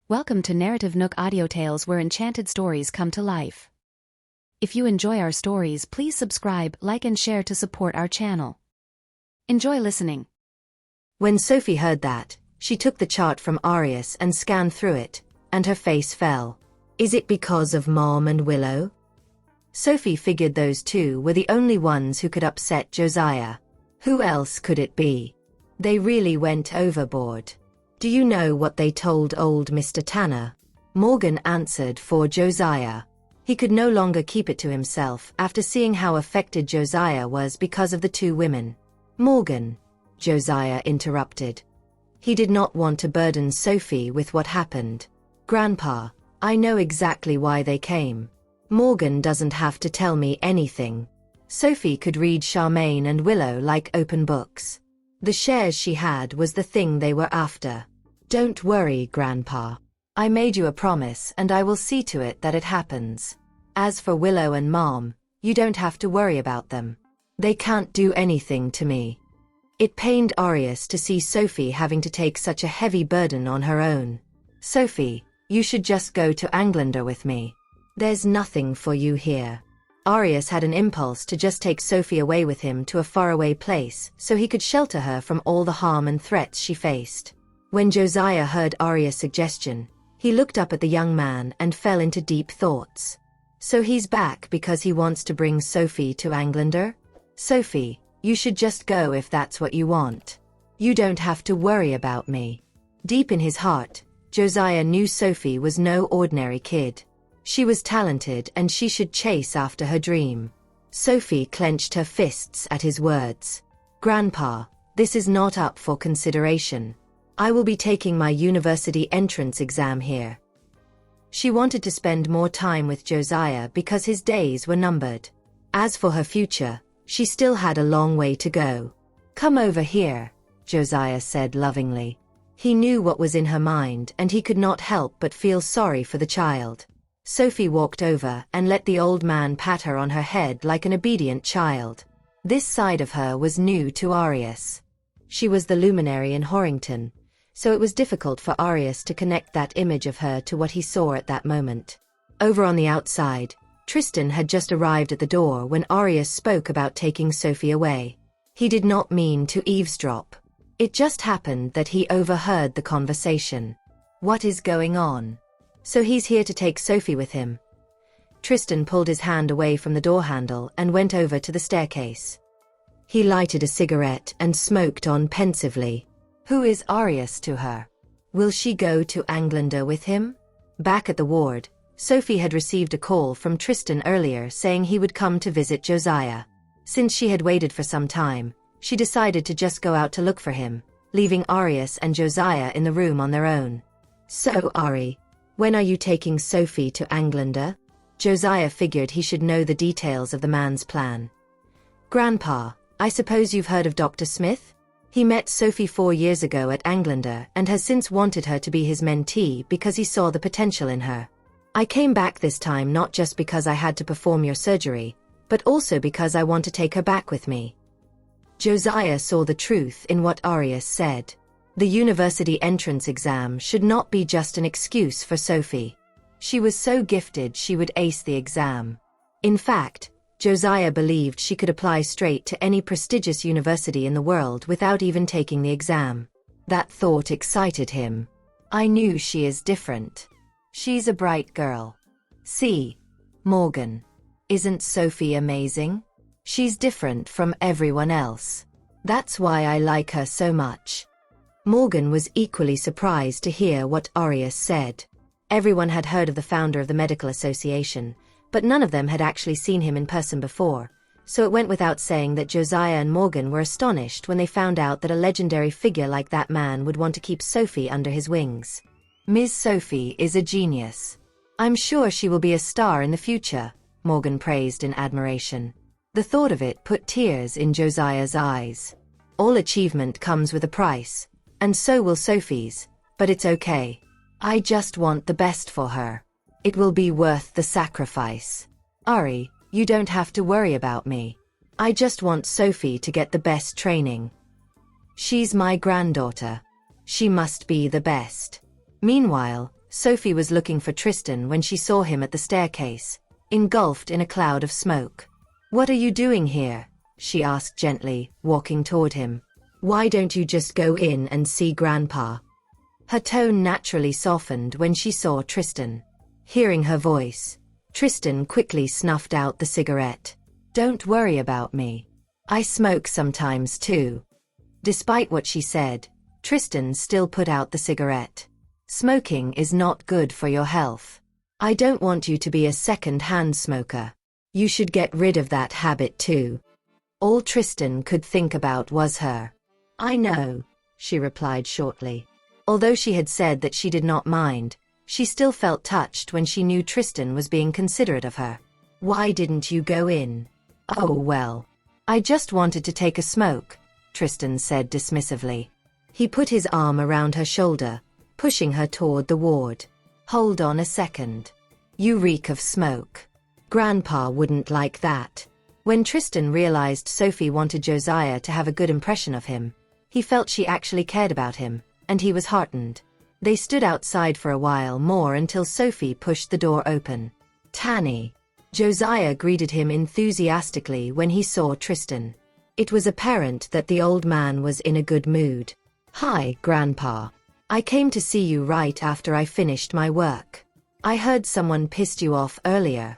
Welcome to NarrativeNook Audiotales, where enchanted stories come to life. If you enjoy our stories, please subscribe, like and share to support our channel. Enjoy listening. When Sophie heard that, she took the chart from Arius and scanned through it, and her face fell. Is it because of Mom and Willow? Sophie figured those two were the only ones who could upset Josiah. Who else could it be? They really went overboard. Do you know what they told old Mr. Tanner? Morgan answered for Josiah. He could no longer keep it to himself after seeing how affected Josiah was because of the two women. Morgan, Josiah interrupted. He did not want to burden Sophie with what happened. Grandpa, I know exactly why they came. Morgan doesn't have to tell me anything. Sophie could read Charmaine and Willow like open books. The shares she had was the thing they were after. Don't worry, Grandpa. I made you a promise and I will see to it that it happens. As for Willow and Mom, you don't have to worry about them. They can't do anything to me. It pained Arius to see Sophie having to take such a heavy burden on her own. Sophie, you should just go to Anglander with me. There's nothing for you here. Arius had an impulse to just take Sophie away with him to a faraway place so he could shelter her from all the harm and threats she faced. When Josiah heard Arius' suggestion, he looked up at the young man and fell into deep thoughts. So he's back because he wants to bring Sophie to Anglander? Sophie, you should just go if that's what you want. You don't have to worry about me. Deep in his heart, Josiah knew Sophie was no ordinary kid. She was talented and she should chase after her dream. Sophie clenched her fists at his words. Grandpa, this is not up for consideration. I will be taking my university entrance exam here. She wanted to spend more time with Josiah because his days were numbered. As for her future, she still had a long way to go. Come over here, Josiah said lovingly. He knew what was in her mind and he could not help but feel sorry for the child. Sophie walked over and let the old man pat her on her head like an obedient child. This side of her was new to Arius. She was the luminary in Horrington, so it was difficult for Arius to connect that image of her to what he saw at that moment. Over on the outside, Tristan had just arrived at the door when Arius spoke about taking Sophie away. He did not mean to eavesdrop. It just happened that he overheard the conversation. What is going on? So he's here to take Sophie with him. Tristan pulled his hand away from the door handle and went over to the staircase. He lighted a cigarette and smoked on pensively. Who is Arius to her? Will she go to Anglander with him? Back at the ward, Sophie had received a call from Tristan earlier saying he would come to visit Josiah. Since she had waited for some time, she decided to just go out to look for him, leaving Arius and Josiah in the room on their own. So Ari, when are you taking Sophie to Anglander? Josiah figured he should know the details of the man's plan. Grandpa, I suppose you've heard of Dr. Smith? He met Sophie 4 years ago at Anglander and has since wanted her to be his mentee because he saw the potential in her. I came back this time not just because I had to perform your surgery, but also because I want to take her back with me. Josiah saw the truth in what Arius said. The university entrance exam should not be just an excuse for Sophie. She was so gifted she would ace the exam. In fact, Josiah believed she could apply straight to any prestigious university in the world without even taking the exam. That thought excited him. I knew she is different. She's a bright girl. See, Morgan. Isn't Sophie amazing? She's different from everyone else. That's why I like her so much. Morgan was equally surprised to hear what Arius said. Everyone had heard of the founder of the Medical Association, but none of them had actually seen him in person before, so it went without saying that Josiah and Morgan were astonished when they found out that a legendary figure like that man would want to keep Sophie under his wings. Ms. Sophie is a genius. I'm sure she will be a star in the future, Morgan praised in admiration. The thought of it put tears in Josiah's eyes. All achievement comes with a price, and so will Sophie's, but it's okay. I just want the best for her. It will be worth the sacrifice. Ari, you don't have to worry about me. I just want Sophie to get the best training. She's my granddaughter. She must be the best. Meanwhile, Sophie was looking for Tristan when she saw him at the staircase, engulfed in a cloud of smoke. "What are you doing here?" she asked gently, walking toward him. "Why don't you just go in and see Grandpa?" Her tone naturally softened when she saw Tristan. Hearing her voice, Tristan quickly snuffed out the cigarette. "Don't worry about me. I smoke sometimes too." Despite what she said, Tristan still put out the cigarette. "Smoking is not good for your health. I don't want you to be a second-hand smoker. You should get rid of that habit too." All Tristan could think about was her. "I know," she replied shortly. Although she had said that she did not mind, she still felt touched when she knew Tristan was being considerate of her. "Why didn't you go in?" "Oh well. I just wanted to take a smoke," Tristan said dismissively. He put his arm around her shoulder, pushing her toward the ward. "Hold on a second. You reek of smoke. Grandpa wouldn't like that." When Tristan realized Sophie wanted Josiah to have a good impression of him, he felt she actually cared about him, and he was heartened. They stood outside for a while more until Sophie pushed the door open. "Tanny." Josiah greeted him enthusiastically when he saw Tristan. It was apparent that the old man was in a good mood. "Hi, Grandpa. I came to see you right after I finished my work. I heard someone pissed you off earlier."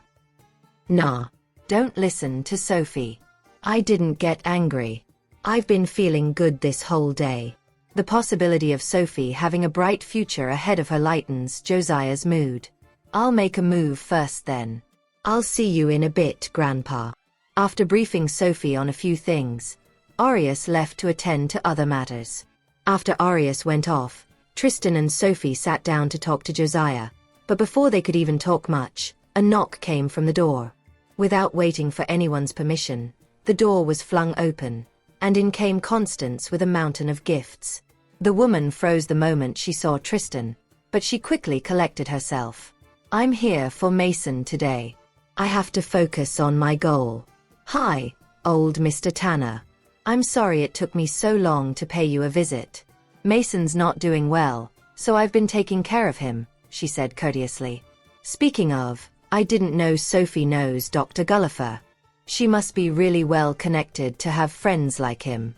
"Nah. Don't listen to Sophie. I didn't get angry. I've been feeling good this whole day." The possibility of Sophie having a bright future ahead of her lightens Josiah's mood. "I'll make a move first then. I'll see you in a bit, Grandpa." After briefing Sophie on a few things, Arius left to attend to other matters. After Arius went off, Tristan and Sophie sat down to talk to Josiah, but before they could even talk much, a knock came from the door. Without waiting for anyone's permission, the door was flung open, and in came Constance with a mountain of gifts. The woman froze the moment she saw Tristan, but she quickly collected herself. "I'm here for Mason today. I have to focus on my goal." "Hi, old Mr. Tanner. I'm sorry it took me so long to pay you a visit. Mason's not doing well, so I've been taking care of him," she said courteously. "Speaking of, I didn't know Sophie knows Dr. Gulliver. She must be really well connected to have friends like him."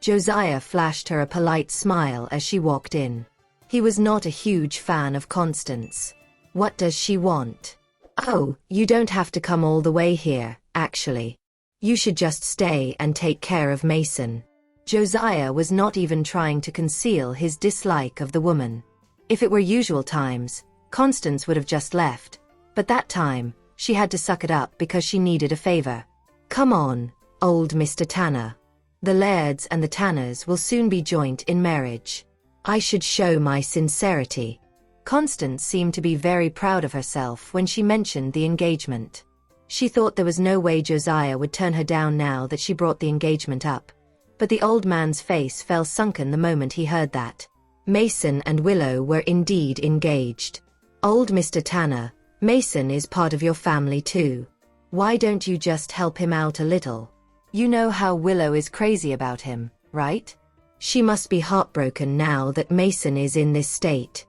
Josiah flashed her a polite smile as she walked in. He was not a huge fan of Constance. "What does she want?" "Oh, you don't have to come all the way here, actually. You should just stay and take care of Mason." Josiah was not even trying to conceal his dislike of the woman. If it were usual times, Constance would have just left, but that time, she had to suck it up because she needed a favor. "Come on, old Mr. Tanner. The Lairds and the Tanners will soon be joint in marriage. I should show my sincerity." Constance seemed to be very proud of herself when she mentioned the engagement. She thought there was no way Josiah would turn her down now that she brought the engagement up, but the old man's face fell sunken the moment he heard that. Mason and Willow were indeed engaged. "Old Mr. Tanner, Mason is part of your family too. Why don't you just help him out a little? You know how Willow is crazy about him, right? She must be heartbroken now that Mason is in this state."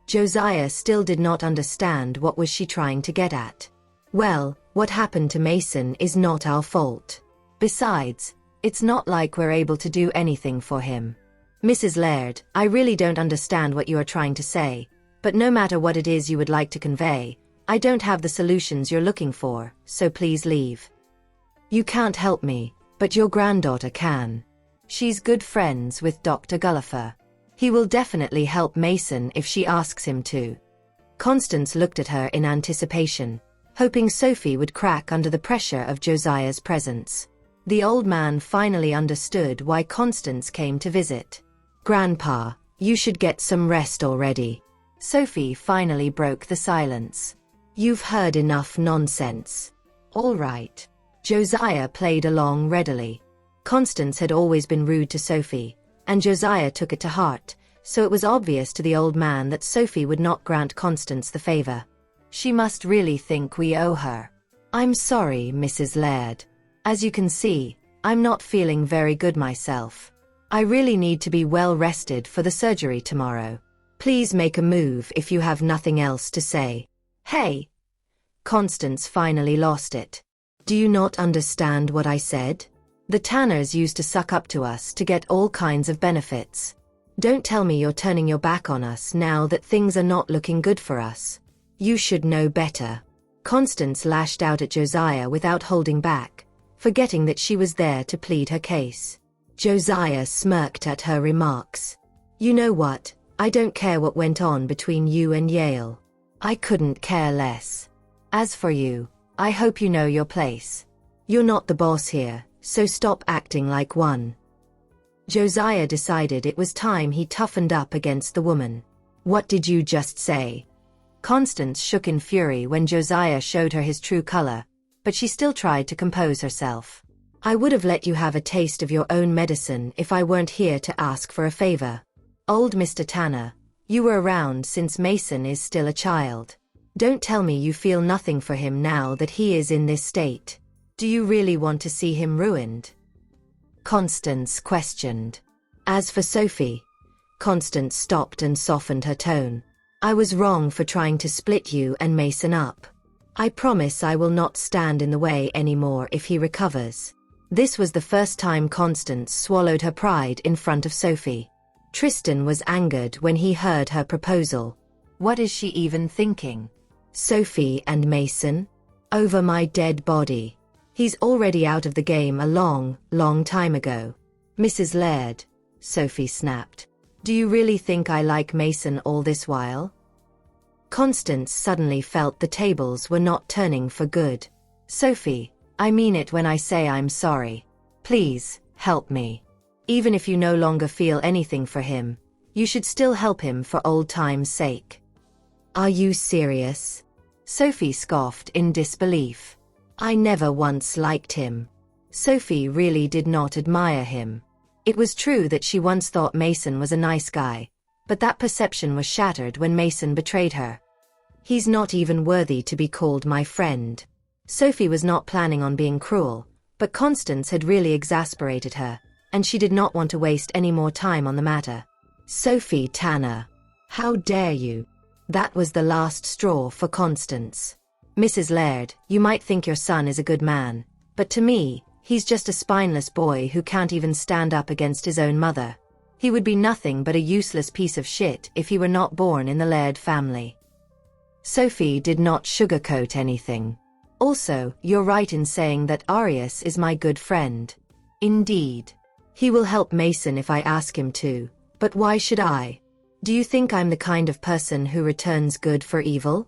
Josiah still did not understand what was she trying to get at. "Well, what happened to Mason is not our fault. Besides, it's not like we're able to do anything for him." "Mrs. Laird, I really don't understand what you are trying to say, but no matter what it is you would like to convey, I don't have the solutions you're looking for, so please leave. You can't help me, but your granddaughter can. She's good friends with Dr. Gulliver. He will definitely help Mason if she asks him to." Constance looked at her in anticipation, hoping Sophie would crack under the pressure of Josiah's presence. The old man finally understood why Constance came to visit. "Grandpa, you should get some rest already." Sophie finally broke the silence. "You've heard enough nonsense." "All right." Josiah played along readily. Constance had always been rude to Sophie, and Josiah took it to heart, so it was obvious to the old man that Sophie would not grant Constance the favor. "She must really think we owe her." "I'm sorry, Mrs. Laird. As you can see, I'm not feeling very good myself. I really need to be well rested for the surgery tomorrow." Please make a move if you have nothing else to say. Hey! Constance finally lost it. Do you not understand what I said? The Tanners used to suck up to us to get all kinds of benefits. Don't tell me you're turning your back on us now that things are not looking good for us. You should know better. Constance lashed out at Josiah without holding back, forgetting that she was there to plead her case. Josiah smirked at her remarks. You know what? I don't care what went on between you and Yale. I couldn't care less. As for you, I hope you know your place. You're not the boss here, so stop acting like one. Josiah decided it was time he toughened up against the woman. What did you just say? Constance shook in fury when Josiah showed her his true color, but she still tried to compose herself. I would have let you have a taste of your own medicine if I weren't here to ask for a favor. Old Mr. Tanner, you were around since Mason is still a child. Don't tell me you feel nothing for him now that he is in this state. Do you really want to see him ruined? Constance questioned. As for Sophie, Constance stopped and softened her tone. I was wrong for trying to split you and Mason up. I promise I will not stand in the way anymore if he recovers. This was the first time Constance swallowed her pride in front of Sophie. Tristan was angered when he heard her proposal. What is she even thinking? Sophie and Mason? Over my dead body. He's already out of the game a long, long time ago. Mrs. Laird, Sophie snapped. Do you really think I like Mason all this while? Constance suddenly felt the tables were not turning for good. Sophie, I mean it when I say I'm sorry. Please, help me. Even if you no longer feel anything for him, you should still help him for old time's sake. Are you serious? Sophie scoffed in disbelief. I never once liked him. Sophie really did not admire him. It was true that she once thought Mason was a nice guy, but that perception was shattered when Mason betrayed her. He's not even worthy to be called my friend. Sophie was not planning on being cruel, but Constance had really exasperated her, and she did not want to waste any more time on the matter. Sophie Tanner. How dare you? That was the last straw for Constance. Mrs. Laird, you might think your son is a good man, but to me, he's just a spineless boy who can't even stand up against his own mother. He would be nothing but a useless piece of shit if he were not born in the Laird family. Sophie did not sugarcoat anything. Also, you're right in saying that Arius is my good friend. Indeed. He will help Mason if I ask him to, but why should I? Do you think I'm the kind of person who returns good for evil?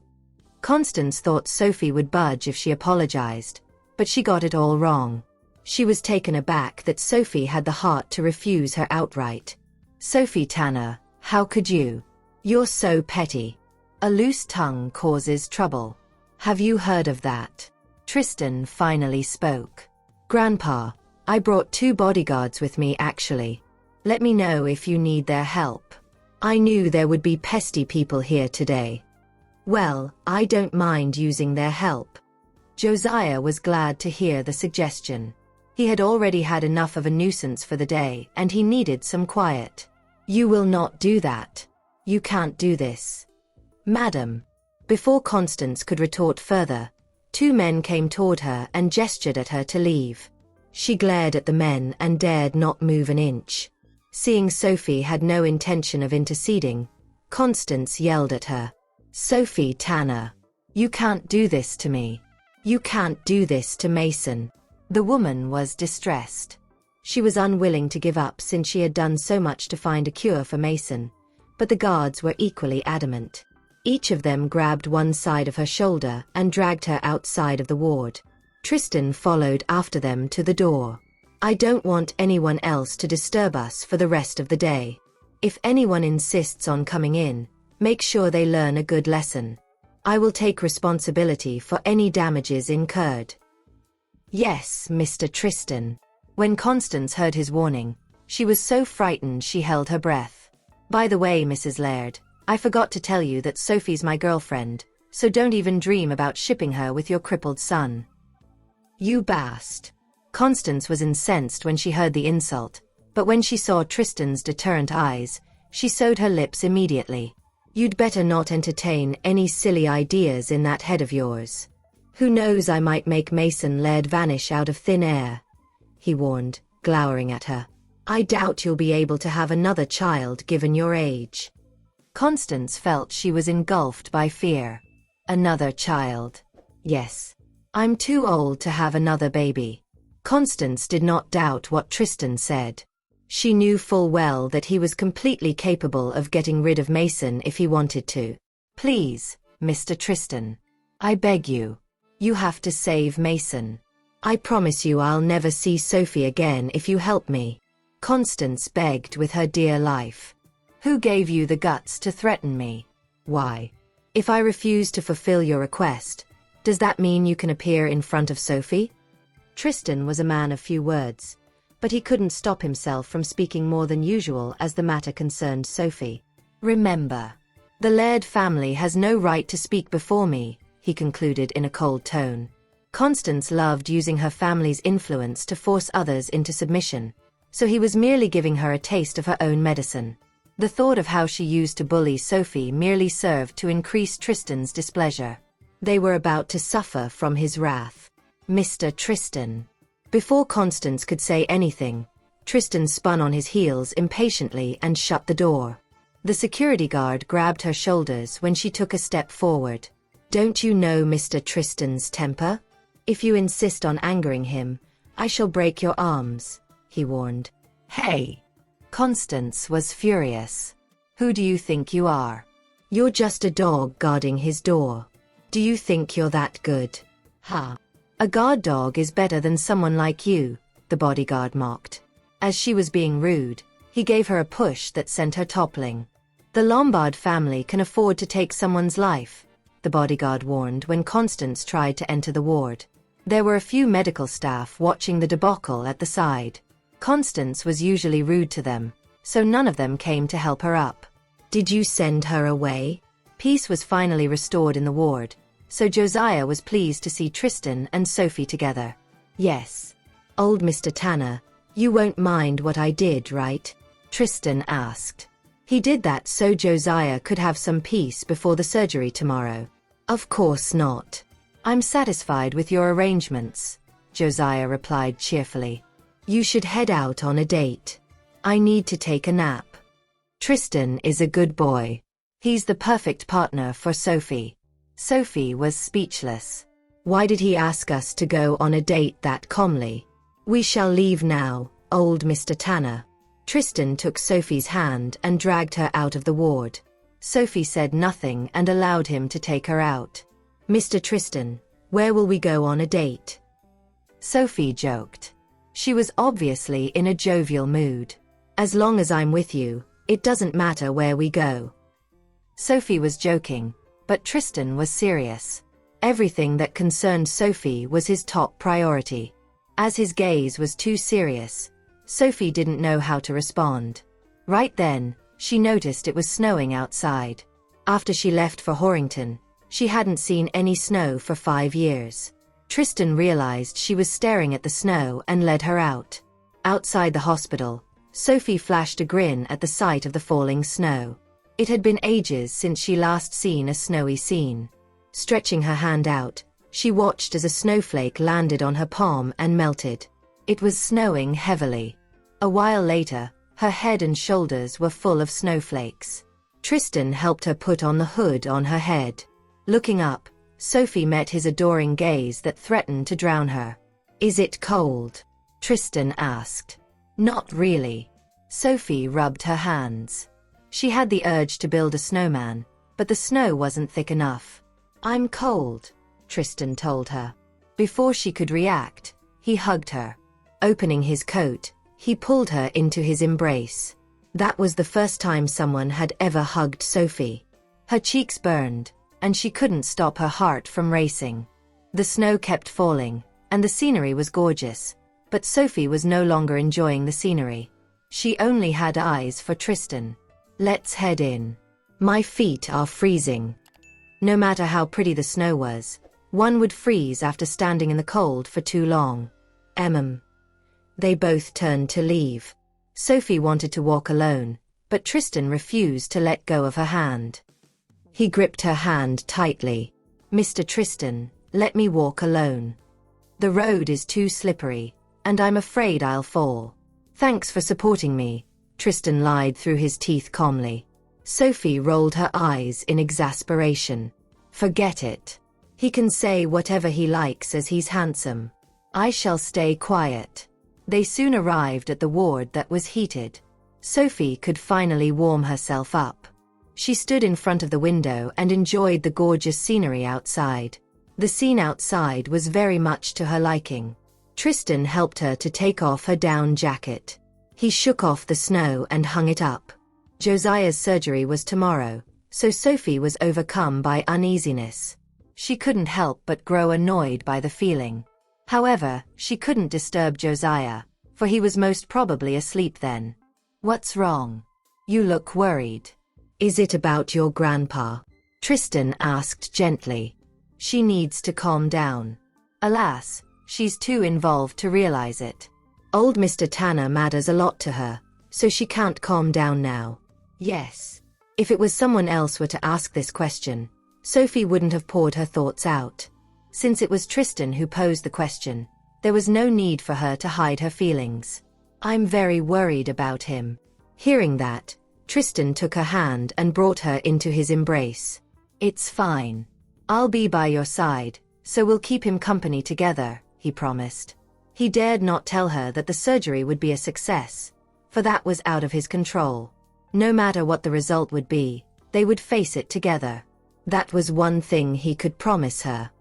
Constance thought Sophie would budge if she apologized, but she got it all wrong. She was taken aback that Sophie had the heart to refuse her outright. Sophie Tanner, how could you? You're so petty. A loose tongue causes trouble. Have you heard of that? Tristan finally spoke. Grandpa, I brought 2 bodyguards with me actually. Let me know if you need their help. I knew there would be pesty people here today. Well, I don't mind using their help. Josiah was glad to hear the suggestion. He had already had enough of a nuisance for the day, and he needed some quiet. You will not do that. You can't do this. Madam. Before Constance could retort further, 2 men came toward her and gestured at her to leave. She glared at the men and dared not move an inch. Seeing Sophie had no intention of interceding, Constance yelled at her. Sophie Tanner. You can't do this to me. You can't do this to Mason. The woman was distressed. She was unwilling to give up since she had done so much to find a cure for Mason, but the guards were equally adamant. Each of them grabbed one side of her shoulder and dragged her outside of the ward. Tristan followed after them to the door. I don't want anyone else to disturb us for the rest of the day. If anyone insists on coming in, make sure they learn a good lesson. I will take responsibility for any damages incurred. Yes, Mr. Tristan. When Constance heard his warning, she was so frightened she held her breath. By the way, Mrs. Laird, I forgot to tell you that Sophie's my girlfriend, so don't even dream about shipping her with your crippled son. You bast. Constance was incensed when she heard the insult, but when she saw Tristan's deterrent eyes, She sewed her lips immediately. You'd better not entertain any silly ideas in that head of yours. Who knows, I might make Mason Laird vanish out of thin air, he warned, glowering at her. I doubt you'll be able to have another child given your age. Constance felt she was engulfed by fear. Another child. Yes. I'm too old to have another baby. Constance did not doubt what Tristan said. She knew full well that he was completely capable of getting rid of Mason if he wanted to. Please, Mr. Tristan. I beg you. You have to save Mason. I promise you I'll never see Sophie again if you help me. Constance begged with her dear life. Who gave you the guts to threaten me? Why? If I refuse to fulfill your request, does that mean you can appear in front of Sophie? Tristan was a man of few words, but he couldn't stop himself from speaking more than usual as the matter concerned Sophie. Remember, the Laird family has no right to speak before me, he concluded in a cold tone. Constance loved using her family's influence to force others into submission, so he was merely giving her a taste of her own medicine. The thought of how she used to bully Sophie merely served to increase Tristan's displeasure. They were about to suffer from his wrath. Mr. Tristan. Before Constance could say anything, Tristan spun on his heels impatiently and shut the door. The security guard grabbed her shoulders when she took a step forward. Don't you know Mr. Tristan's temper? If you insist on angering him, I shall break your arms, he warned. Hey! Constance was furious. Who do you think you are? You're just a dog guarding his door. Do you think you're that good? Ha! A guard dog is better than someone like you, the bodyguard mocked. As she was being rude, he gave her a push that sent her toppling. The Lombard family can afford to take someone's life, the bodyguard warned when Constance tried to enter the ward. There were a few medical staff watching the debacle at the side. Constance was usually rude to them, so none of them came to help her up. Did you send her away? Peace was finally restored in the ward, so Josiah was pleased to see Tristan and Sophie together. Yes. Old Mr. Tanner, you won't mind what I did, right? Tristan asked. He did that so Josiah could have some peace before the surgery tomorrow. Of course not. I'm satisfied with your arrangements, Josiah replied cheerfully. You should head out on a date. I need to take a nap. Tristan is a good boy. He's the perfect partner for Sophie. Sophie was speechless. Why did he ask us to go on a date that calmly? We shall leave now, old Mr. Tanner. Tristan took Sophie's hand and dragged her out of the ward. Sophie said nothing and allowed him to take her out. Mr. Tristan, where will we go on a date? Sophie joked. She was obviously in a jovial mood. As long as I'm with you, it doesn't matter where we go. Sophie was joking, but Tristan was serious. Everything that concerned Sophie was his top priority. As his gaze was too serious, Sophie didn't know how to respond. Right then, she noticed it was snowing outside. After she left for Horrington, she hadn't seen any snow for 5 years. Tristan realized she was staring at the snow and led her out. Outside the hospital, Sophie flashed a grin at the sight of the falling snow. It had been ages since she last seen a snowy scene. Stretching her hand out, she watched as a snowflake landed on her palm and melted. It was snowing heavily. A while later, her head and shoulders were full of snowflakes. Tristan helped her put on the hood on her head. Looking up, Sophie met his adoring gaze that threatened to drown her. Is it cold? Tristan asked. Not really. Sophie rubbed her hands. She had the urge to build a snowman, but the snow wasn't thick enough. I'm cold, Tristan told her. Before she could react, he hugged her. Opening his coat, he pulled her into his embrace. That was the first time someone had ever hugged Sophie. Her cheeks burned, and she couldn't stop her heart from racing. The snow kept falling, and the scenery was gorgeous, but Sophie was no longer enjoying the scenery. She only had eyes for Tristan. Let's head in. My feet are freezing. No matter how pretty the snow was, one would freeze after standing in the cold for too long. They both turned to leave. Sophie wanted to walk alone, but Tristan refused to let go of her hand. He gripped her hand tightly. "Mr. Tristan, let me walk alone. The road is too slippery, and I'm afraid I'll fall." "Thanks for supporting me," Tristan lied through his teeth calmly. Sophie rolled her eyes in exasperation. "Forget it. He can say whatever he likes as he's handsome. I shall stay quiet." They soon arrived at the ward that was heated. Sophie could finally warm herself up. She stood in front of the window and enjoyed the gorgeous scenery outside. The scene outside was very much to her liking. Tristan helped her to take off her down jacket. He shook off the snow and hung it up. Josiah's surgery was tomorrow, so Sophie was overcome by uneasiness. She couldn't help but grow annoyed by the feeling. However, she couldn't disturb Josiah, for he was most probably asleep then. "What's wrong? You look worried." "Is it about your grandpa?" Tristan asked gently. She needs to calm down. Alas, she's too involved to realize it. Old Mr. Tanner matters a lot to her, so she can't calm down now. Yes. If it was someone else were to ask this question, Sophie wouldn't have poured her thoughts out. Since it was Tristan who posed the question, there was no need for her to hide her feelings. "I'm very worried about him." Hearing that, Tristan took her hand and brought her into his embrace. "It's fine. I'll be by your side, so we'll keep him company together," he promised. He dared not tell her that the surgery would be a success, for that was out of his control. No matter what the result would be, they would face it together. That was one thing he could promise her.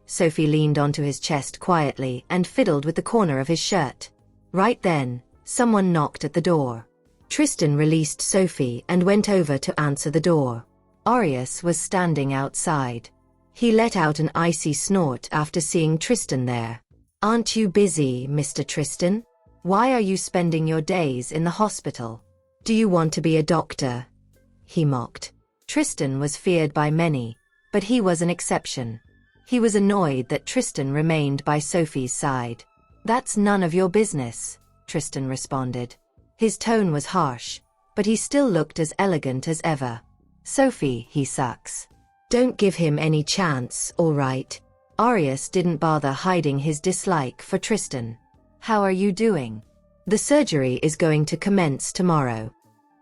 Sophie leaned onto his chest quietly and fiddled with the corner of his shirt. Right then, someone knocked at the door. Tristan released Sophie and went over to answer the door. Arius was standing outside. He let out an icy snort after seeing Tristan there. "Aren't you busy, Mr. Tristan? Why are you spending your days in the hospital? Do you want to be a doctor?" he mocked. Tristan was feared by many, but he was an exception. He was annoyed that Tristan remained by Sophie's side. "That's none of your business," Tristan responded. His tone was harsh, but he still looked as elegant as ever. "Sophie, he sucks. Don't give him any chance, all right?" Arius didn't bother hiding his dislike for Tristan. "How are you doing? The surgery is going to commence tomorrow."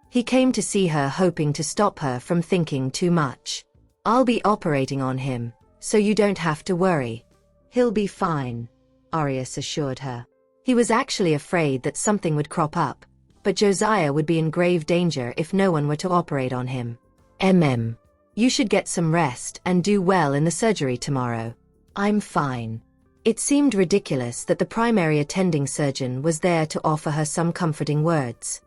He came to see her hoping to stop her from thinking too much. "I'll be operating on him, so you don't have to worry. He'll be fine," Arius assured her. He was actually afraid that something would crop up, but Josiah would be in grave danger if no one were to operate on him. You should get some rest and do well in the surgery tomorrow." "I'm fine." It seemed ridiculous that the primary attending surgeon was there to offer her some comforting words.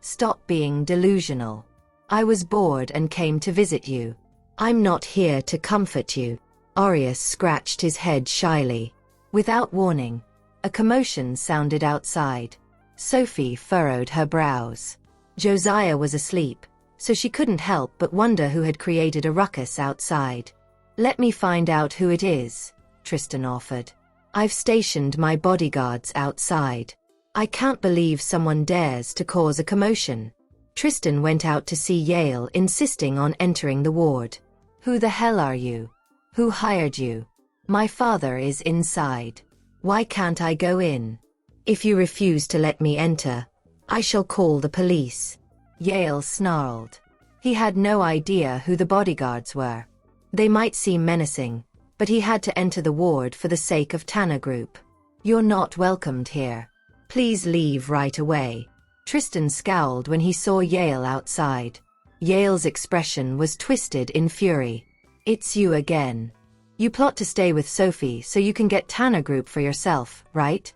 "Stop being delusional. I was bored and came to visit you. I'm not here to comfort you." Arius scratched his head shyly. Without warning, a commotion sounded outside. Sophie furrowed her brows. Josiah was asleep, so she couldn't help but wonder who had created a ruckus outside. "Let me find out who it is," Tristan offered. "I've stationed my bodyguards outside. I can't believe someone dares to cause a commotion." Tristan went out to see Yale, insisting on entering the ward. "Who the hell are you? Who hired you? My father is inside. Why can't I go in? If you refuse to let me enter, I shall call the police." Yale snarled. He had no idea who the bodyguards were. They might seem menacing, but he had to enter the ward for the sake of Tanner Group. "You're not welcomed here. Please leave right away." Tristan scowled when he saw Yale outside. Yale's expression was twisted in fury. "It's you again. You plot to stay with Sophie so you can get Tanner Group for yourself, right?"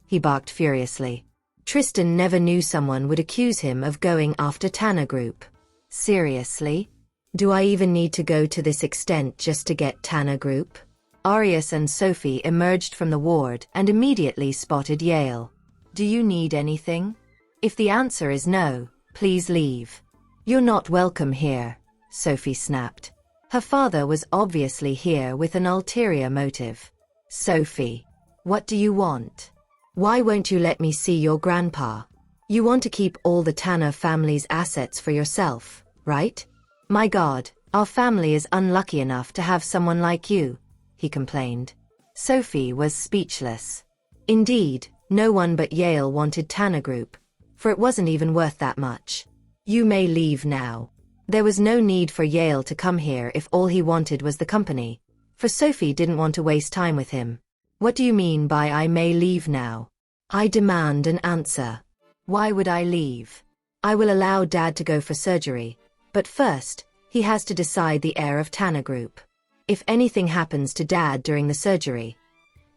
he barked furiously. Tristan never knew someone would accuse him of going after Tanner Group. "Seriously? Do I even need to go to this extent just to get Tanner Group?" Arius and Sophie emerged from the ward and immediately spotted Yale. "Do you need anything? If the answer is no, please leave." "You're not welcome here," Sophie snapped. Her father was obviously here with an ulterior motive. "Sophie, what do you want? Why won't you let me see your grandpa?" You want to keep all the Tanner family's assets for yourself, right? My God, our family is unlucky enough to have someone like you, he complained. Sophie was speechless. Indeed, no one but Yale wanted Tanner Group, for it wasn't even worth that much. You may leave now. There was no need for Yale to come here if all he wanted was the company, for Sophie didn't want to waste time with him. What do you mean by I may leave now? I demand an answer. Why would I leave? I will allow Dad to go for surgery, but first, he has to decide the heir of Tanner Group. If anything happens to Dad during the surgery...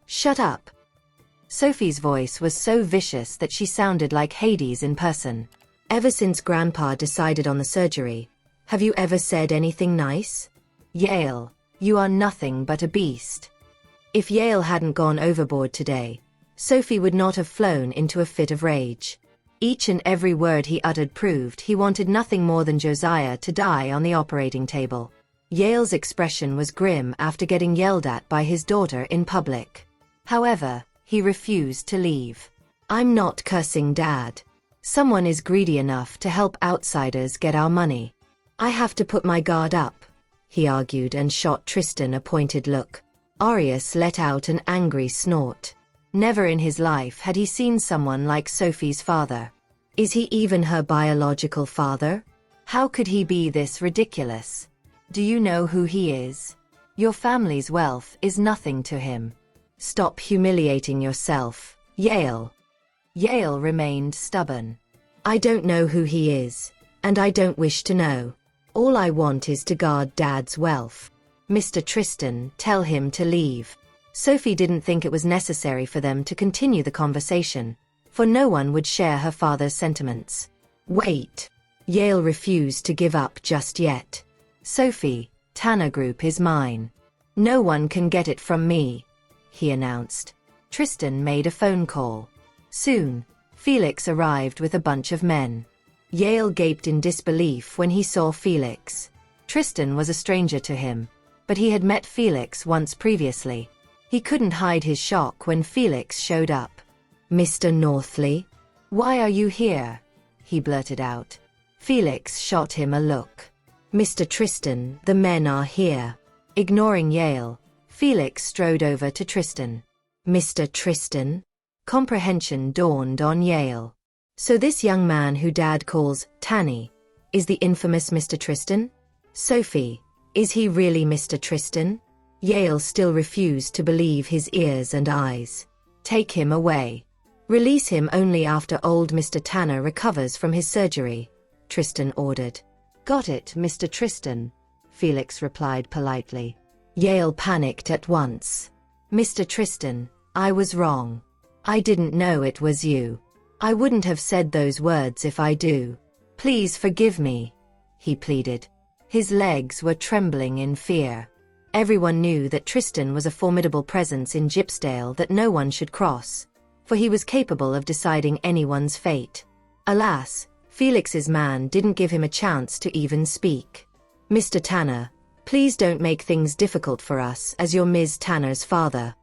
Shut up. Sophie's voice was so vicious that she sounded like Hades in person. Ever since Grandpa decided on the surgery, have you ever said anything nice? Yale, you are nothing but a beast. If Yale hadn't gone overboard today, Sophie would not have flown into a fit of rage. Each and every word he uttered proved he wanted nothing more than Josiah to die on the operating table. Yale's expression was grim after getting yelled at by his daughter in public. However, he refused to leave. I'm not cursing Dad. Someone is greedy enough to help outsiders get our money. I have to put my guard up, he argued and shot Tristan a pointed look. Arius let out an angry snort. Never in his life had he seen someone like Sophie's father. Is he even her biological father? How could he be this ridiculous? Do you know who he is? Your family's wealth is nothing to him. Stop humiliating yourself, Yale. Yale remained stubborn. I don't know who he is, and I don't wish to know. All I want is to guard Dad's wealth. Mr. Tristan, tell him to leave. Sophie didn't think it was necessary for them to continue the conversation, for no one would share her father's sentiments. Wait. Yale refused to give up just yet. Sophie, Tanner Group is mine. No one can get it from me, he announced. Tristan made a phone call. Soon, Felix arrived with a bunch of men. Yale gaped in disbelief when he saw Felix. Tristan was a stranger to him, but he had met Felix once previously. He couldn't hide his shock when Felix showed up. Mr. Northley? Why are you here? He blurted out. Felix shot him a look. Mr. Tristan, the men are here. Ignoring Yale, Felix strode over to Tristan. Mr. Tristan? Comprehension dawned on Yale. So this young man who Dad calls Tanny is the infamous Mr. Tristan? Sophie, is he really Mr. Tristan? Yale still refused to believe his ears and eyes. Take him away. Release him only after old Mr. Tanner recovers from his surgery, Tristan ordered. Got it, Mr. Tristan, Felix replied politely. Yale panicked at once. Mr. Tristan, I was wrong. I didn't know it was you. I wouldn't have said those words if I do. Please forgive me, he pleaded. His legs were trembling in fear. Everyone knew that Tristan was a formidable presence in Gypsdale that no one should cross, for he was capable of deciding anyone's fate. Alas, Felix's man didn't give him a chance to even speak. Mr. Tanner, please don't make things difficult for us as you're Ms. Tanner's father.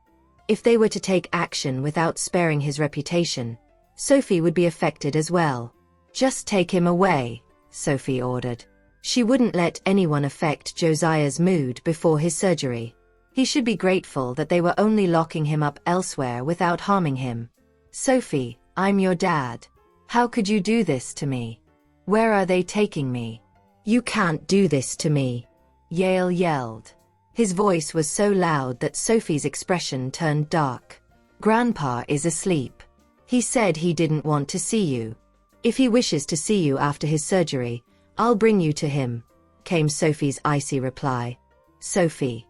If they were to take action without sparing his reputation, Sophie would be affected as well. Just take him away, Sophie ordered. She wouldn't let anyone affect Josiah's mood before his surgery. He should be grateful that they were only locking him up elsewhere without harming him. Sophie, I'm your dad. How could you do this to me? Where are they taking me? You can't do this to me, Yale yelled. His voice was so loud that Sophie's expression turned dark. Grandpa is asleep. He said he didn't want to see you. If he wishes to see you after his surgery, I'll bring you to him, came Sophie's icy reply. Sophie.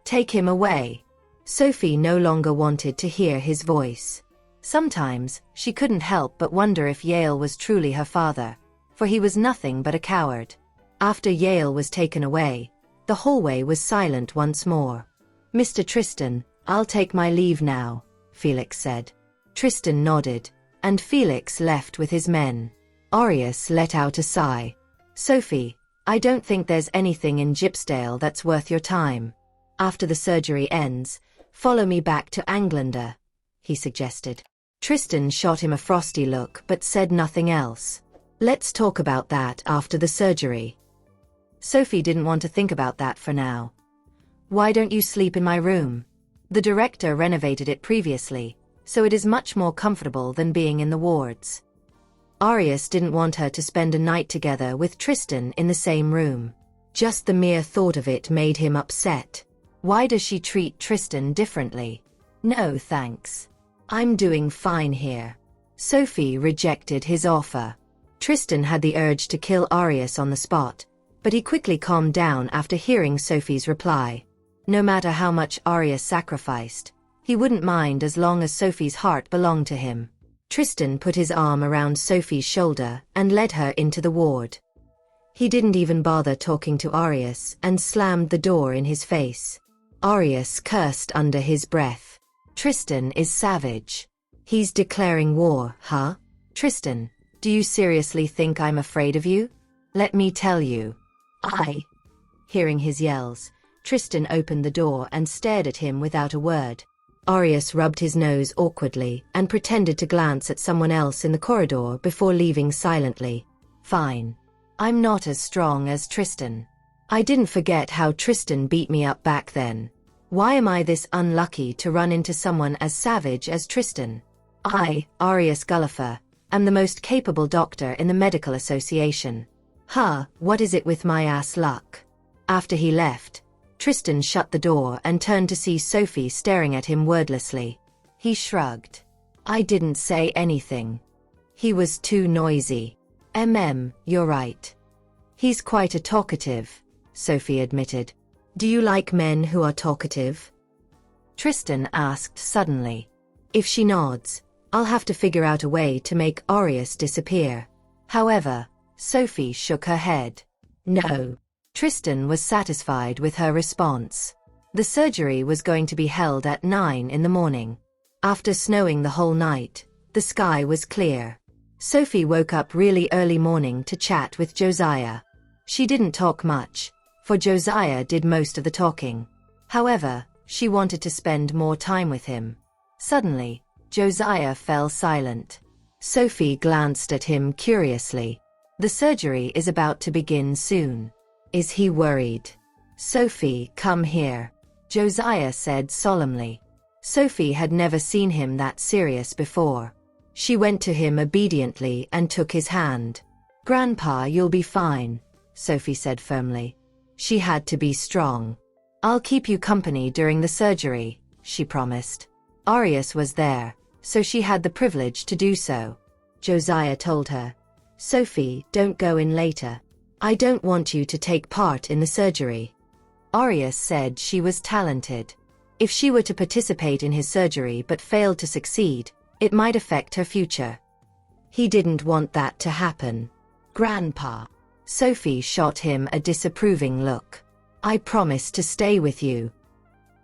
Take him away. Sophie no longer wanted to hear his voice. Sometimes, she couldn't help but wonder if Yale was truly her father, for he was nothing but a coward. After Yale was taken away, the hallway was silent once more. Mr. Tristan, I'll take my leave now, Felix said. Tristan nodded, and Felix left with his men. Arius let out a sigh. Sophie, I don't think there's anything in Gypsdale that's worth your time. After the surgery ends, follow me back to Anglander, he suggested. Tristan shot him a frosty look but said nothing else. Let's talk about that after the surgery. Sophie didn't want to think about that for now. Why don't you sleep in my room? The director renovated it previously, so it is much more comfortable than being in the wards. Arius didn't want her to spend a night together with Tristan in the same room. Just the mere thought of it made him upset. Why does she treat Tristan differently? No thanks. I'm doing fine here. Sophie rejected his offer. Tristan had the urge to kill Arius on the spot, but he quickly calmed down after hearing Sophie's reply. No matter how much Arius sacrificed, he wouldn't mind as long as Sophie's heart belonged to him. Tristan put his arm around Sophie's shoulder and led her into the ward. He didn't even bother talking to Arius and slammed the door in his face. Arius cursed under his breath. Tristan is savage. He's declaring war, huh? Tristan, do you seriously think I'm afraid of you? Let me tell you. Hearing his yells, Tristan opened the door and stared at him without a word. Arius rubbed his nose awkwardly and pretended to glance at someone else in the corridor before leaving silently. Fine. I'm not as strong as Tristan. I didn't forget how Tristan beat me up back then. Why am I this unlucky to run into someone as savage as Tristan? Arius Gulliver, am the most capable doctor in the medical association. What is it with my ass luck? After he left, Tristan shut the door and turned to see Sophie staring at him wordlessly. He shrugged. I didn't say anything. He was too noisy. You're right. He's quite a talkative, Sophie admitted. Do you like men who are talkative? Tristan asked suddenly. If she nods, I'll have to figure out a way to make Arius disappear. However, Sophie shook her head. No. Tristan was satisfied with her response. The surgery was going to be held at 9 in the morning. After snowing the whole night, the sky was clear. Sophie woke up really early morning to chat with Josiah. She didn't talk much, for Josiah did most of the talking. However, she wanted to spend more time with him. Suddenly, Josiah fell silent. Sophie glanced at him curiously. The surgery is about to begin soon. Is he worried? Sophie, come here, Josiah said solemnly. Sophie had never seen him that serious before. She went to him obediently and took his hand. Grandpa, you'll be fine, Sophie said firmly. She had to be strong. I'll keep you company during the surgery, she promised. Arius was there, so she had the privilege to do so. Josiah told her, Sophie, don't go in later. I don't want you to take part in the surgery. Arius said she was talented. If she were to participate in his surgery but failed to succeed, it might affect her future. He didn't want that to happen. Grandpa. Sophie shot him a disapproving look. I promise to stay with you.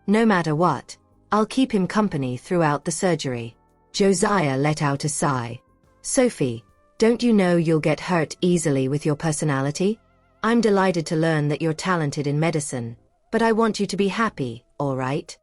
No matter what, I'll keep him company throughout the surgery. Josiah let out a sigh. Sophie, don't you know you'll get hurt easily with your personality? I'm delighted to learn that you're talented in medicine, but I want you to be happy, all right?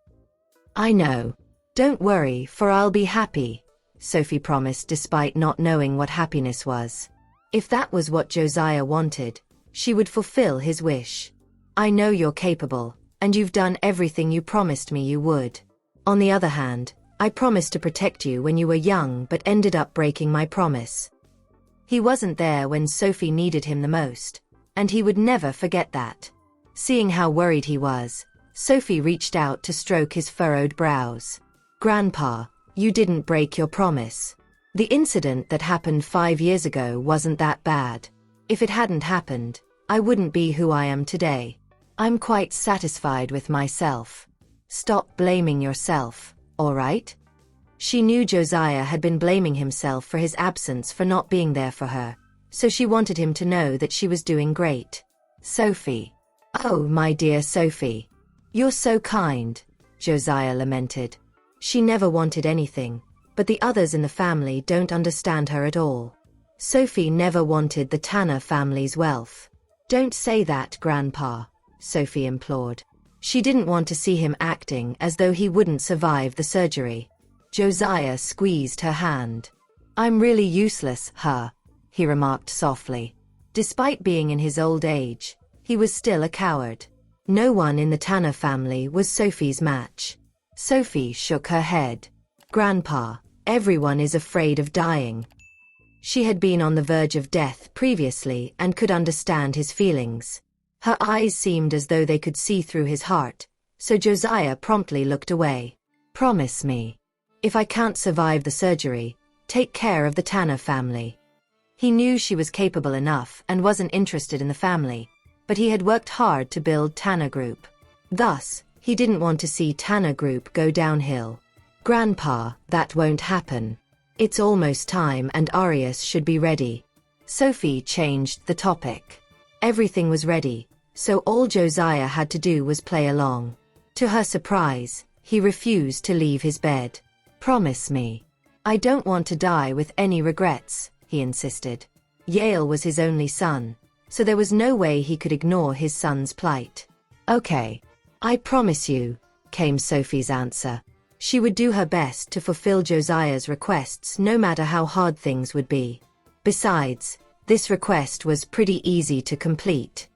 I know. Don't worry, for I'll be happy, Sophie promised despite not knowing what happiness was. If that was what Josiah wanted, she would fulfill his wish. I know you're capable, and you've done everything you promised me you would. On the other hand, I promised to protect you when you were young but ended up breaking my promise. He wasn't there when Sophie needed him the most, and he would never forget that. Seeing how worried he was, Sophie reached out to stroke his furrowed brows. Grandpa, you didn't break your promise. The incident that happened 5 years ago wasn't that bad. If it hadn't happened, I wouldn't be who I am today. I'm quite satisfied with myself. Stop blaming yourself, all right? She knew Josiah had been blaming himself for his absence for not being there for her, so she wanted him to know that she was doing great. Sophie. Oh, my dear Sophie. You're so kind, Josiah lamented. She never wanted anything, but the others in the family don't understand her at all. Sophie never wanted the Tanner family's wealth. Don't say that, Grandpa, Sophie implored. She didn't want to see him acting as though he wouldn't survive the surgery. Josiah squeezed her hand. I'm really useless, he remarked softly. Despite being in his old age, he was still a coward. No one in the Tanner family was Sophie's match. Sophie shook her head. Grandpa, everyone is afraid of dying. She had been on the verge of death previously and could understand his feelings. Her eyes seemed as though they could see through his heart, so Josiah promptly looked away. Promise me. If I can't survive the surgery, take care of the Tanner family. He knew she was capable enough and wasn't interested in the family, but he had worked hard to build Tanner Group. Thus, he didn't want to see Tanner Group go downhill. Grandpa, that won't happen. It's almost time and Arius should be ready. Sophie changed the topic. Everything was ready, so all Josiah had to do was play along. To her surprise, he refused to leave his bed. Promise me. I don't want to die with any regrets, he insisted. Yale was his only son, so there was no way he could ignore his son's plight. Okay. I promise you, came Sophie's answer. She would do her best to fulfill Josiah's requests no matter how hard things would be. Besides, this request was pretty easy to complete.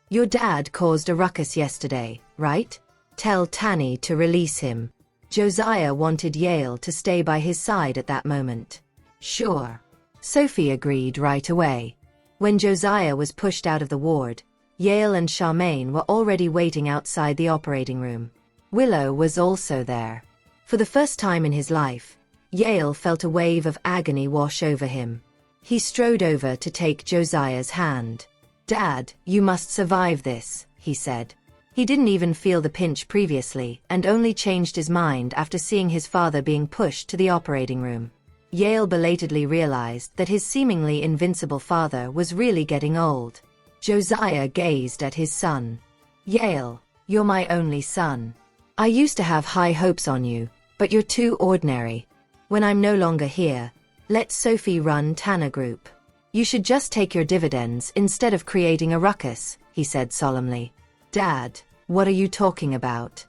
Your dad caused a ruckus yesterday, right? Tell Tanny to release him. Josiah wanted Yale to stay by his side at that moment. Sure. Sophie agreed right away. When Josiah was pushed out of the ward, Yale and Charmaine were already waiting outside the operating room. Willow was also there. For the first time in his life, Yale felt a wave of agony wash over him. He strode over to take Josiah's hand. Dad, you must survive this, he said. He didn't even feel the pinch previously and only changed his mind after seeing his father being pushed to the operating room. Yale belatedly realized that his seemingly invincible father was really getting old. Josiah gazed at his son. Yale, you're my only son. I used to have high hopes on you, but you're too ordinary. When I'm no longer here, let Sophie run Tanner Group. You should just take your dividends instead of creating a ruckus, he said solemnly. Dad, what are you talking about?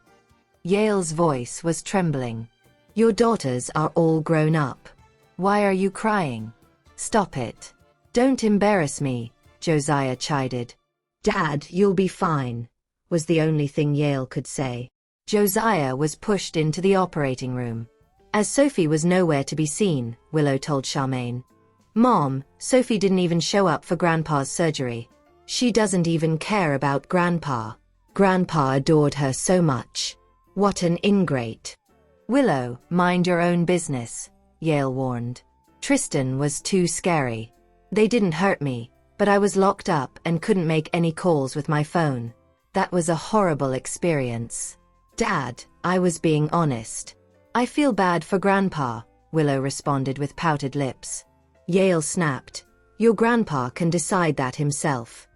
Yale's voice was trembling. Your daughters are all grown up. Why are you crying? Stop it. Don't embarrass me, Josiah chided. Dad, you'll be fine, was the only thing Yale could say. Josiah was pushed into the operating room. As Sophie was nowhere to be seen, Willow told Charmaine. Mom, Sophie didn't even show up for Grandpa's surgery. She doesn't even care about Grandpa. Grandpa adored her so much. What an ingrate. Willow, mind your own business, Yale warned. Tristan was too scary. They didn't hurt me, but I was locked up and couldn't make any calls with my phone. That was a horrible experience. Dad, I was being honest. I feel bad for Grandpa, Willow responded with pouted lips. Yale snapped. Your grandpa can decide that himself.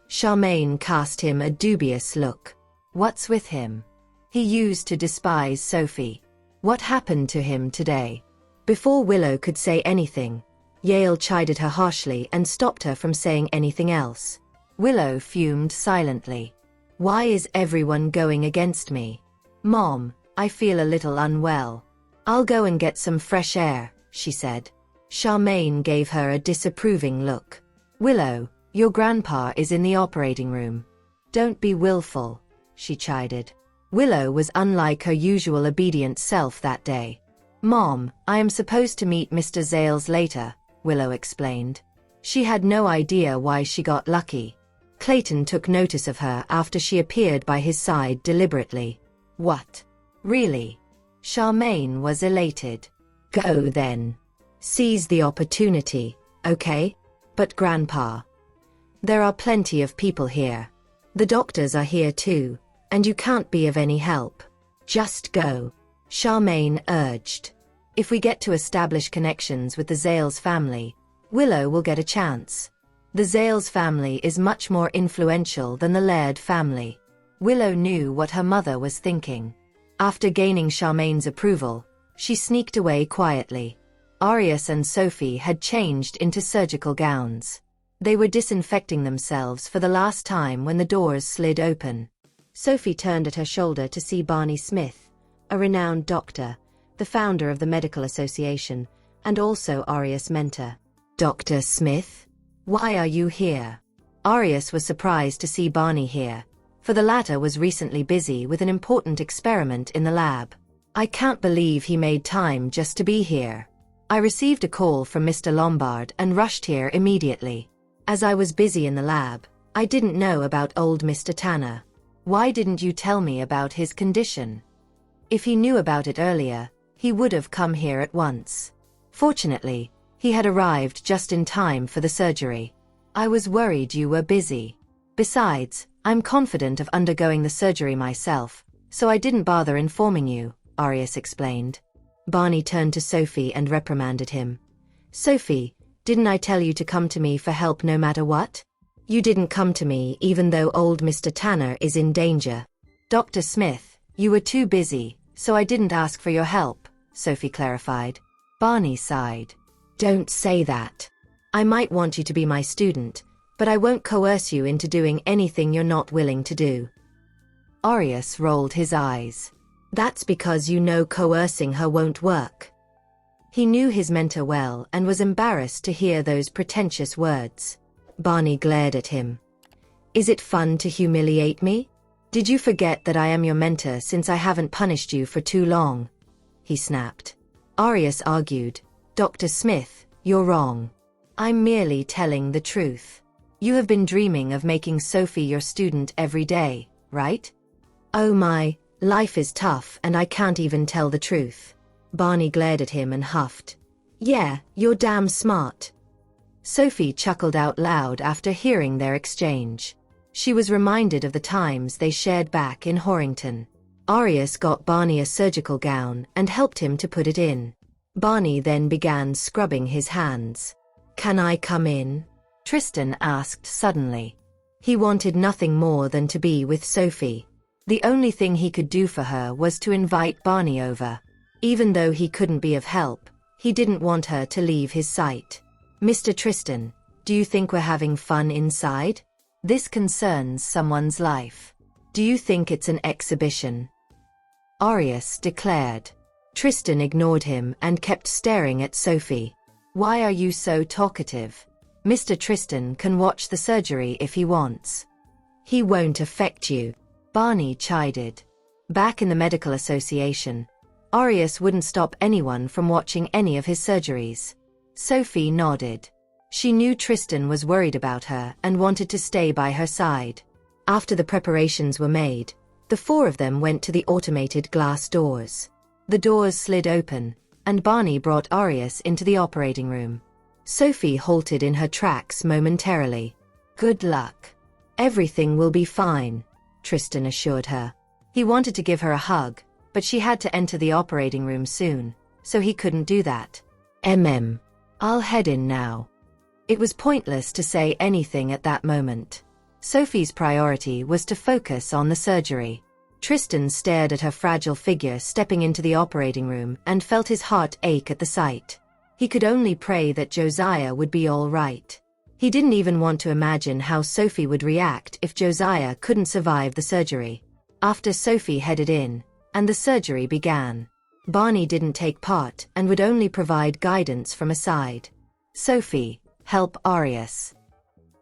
Charmaine cast him a dubious look. What's with him? He used to despise Sophie. What happened to him today? Before Willow could say anything, Yale chided her harshly and stopped her from saying anything else. Willow fumed silently. Why is everyone going against me? Mom, I feel a little unwell. I'll go and get some fresh air, she said. Charmaine gave her a disapproving look. Willow, your grandpa is in the operating room. Don't be willful, she chided. Willow was unlike her usual obedient self that day. Mom, I am supposed to meet Mr. Zales later, Willow explained. She had no idea why she got lucky. Clayton took notice of her after she appeared by his side deliberately. What? Really? Charmaine was elated. Go then. Seize the opportunity, okay? But Grandpa. There are plenty of people here. The doctors are here too, and you can't be of any help. Just go. Charmaine urged. If we get to establish connections with the Zales family, Willow will get a chance. The Zales family is much more influential than the Laird family. Willow knew what her mother was thinking. After gaining Charmaine's approval, she sneaked away quietly. Arius and Sophie had changed into surgical gowns. They were disinfecting themselves for the last time when the doors slid open. Sophie turned at her shoulder to see Barney Smith, a renowned doctor, the founder of the Medical Association, and also Arius' mentor. "Dr. Smith? Why are you here?" Arius was surprised to see Barney here, for the latter was recently busy with an important experiment in the lab. "I can't believe he made time just to be here. I received a call from Mr. Lombard and rushed here immediately. As I was busy in the lab, I didn't know about old Mr. Tanner. Why didn't you tell me about his condition? If he knew about it earlier, he would have come here at once. Fortunately, he had arrived just in time for the surgery. I was worried you were busy. Besides, I'm confident of undergoing the surgery myself, so I didn't bother informing you," Arius explained. Barney turned to Sophie and reprimanded him. "Sophie, didn't I tell you to come to me for help no matter what? You didn't come to me even though old Mr. Tanner is in danger." "Dr. Smith, you were too busy, so I didn't ask for your help," Sophie clarified. Barney sighed. "Don't say that. I might want you to be my student, but I won't coerce you into doing anything you're not willing to do." Arius rolled his eyes. "That's because you know coercing her won't work." He knew his mentor well and was embarrassed to hear those pretentious words. Barney glared at him. "Is it fun to humiliate me? Did you forget that I am your mentor since I haven't punished you for too long?" he snapped. Arius argued, "Dr. Smith, you're wrong. I'm merely telling the truth. You have been dreaming of making Sophie your student every day, right?" "Oh my, life is tough and I can't even tell the truth." Barney glared at him and huffed. "Yeah, you're damn smart." Sophie chuckled out loud after hearing their exchange. She was reminded of the times they shared back in Horrington. Arius got Barney a surgical gown and helped him to put it in. Barney then began scrubbing his hands. "Can I come in?" Tristan asked suddenly. He wanted nothing more than to be with Sophie. The only thing he could do for her was to invite Barney over. Even though he couldn't be of help, he didn't want her to leave his sight. "Mr. Tristan, do you think we're having fun inside? This concerns someone's life. Do you think it's an exhibition?" Arius declared. Tristan ignored him and kept staring at Sophie. "Why are you so talkative? Mr. Tristan can watch the surgery if he wants." "He won't affect you," Barney chided. Back in the Medical Association, Arius wouldn't stop anyone from watching any of his surgeries. Sophie nodded. She knew Tristan was worried about her and wanted to stay by her side. After the preparations were made, the four of them went to the automated glass doors. The doors slid open, and Barney brought Arius into the operating room. Sophie halted in her tracks momentarily. "Good luck. Everything will be fine," Tristan assured her. He wanted to give her a hug, but she had to enter the operating room soon, so he couldn't do that. I'll head in now." It was pointless to say anything at that moment. Sophie's priority was to focus on the surgery. Tristan stared at her fragile figure stepping into the operating room and felt his heart ache at the sight. He could only pray that Josiah would be all right. He didn't even want to imagine how Sophie would react if Josiah couldn't survive the surgery. After Sophie headed in, and the surgery began, Barney didn't take part and would only provide guidance from aside. "Sophie, help Arius."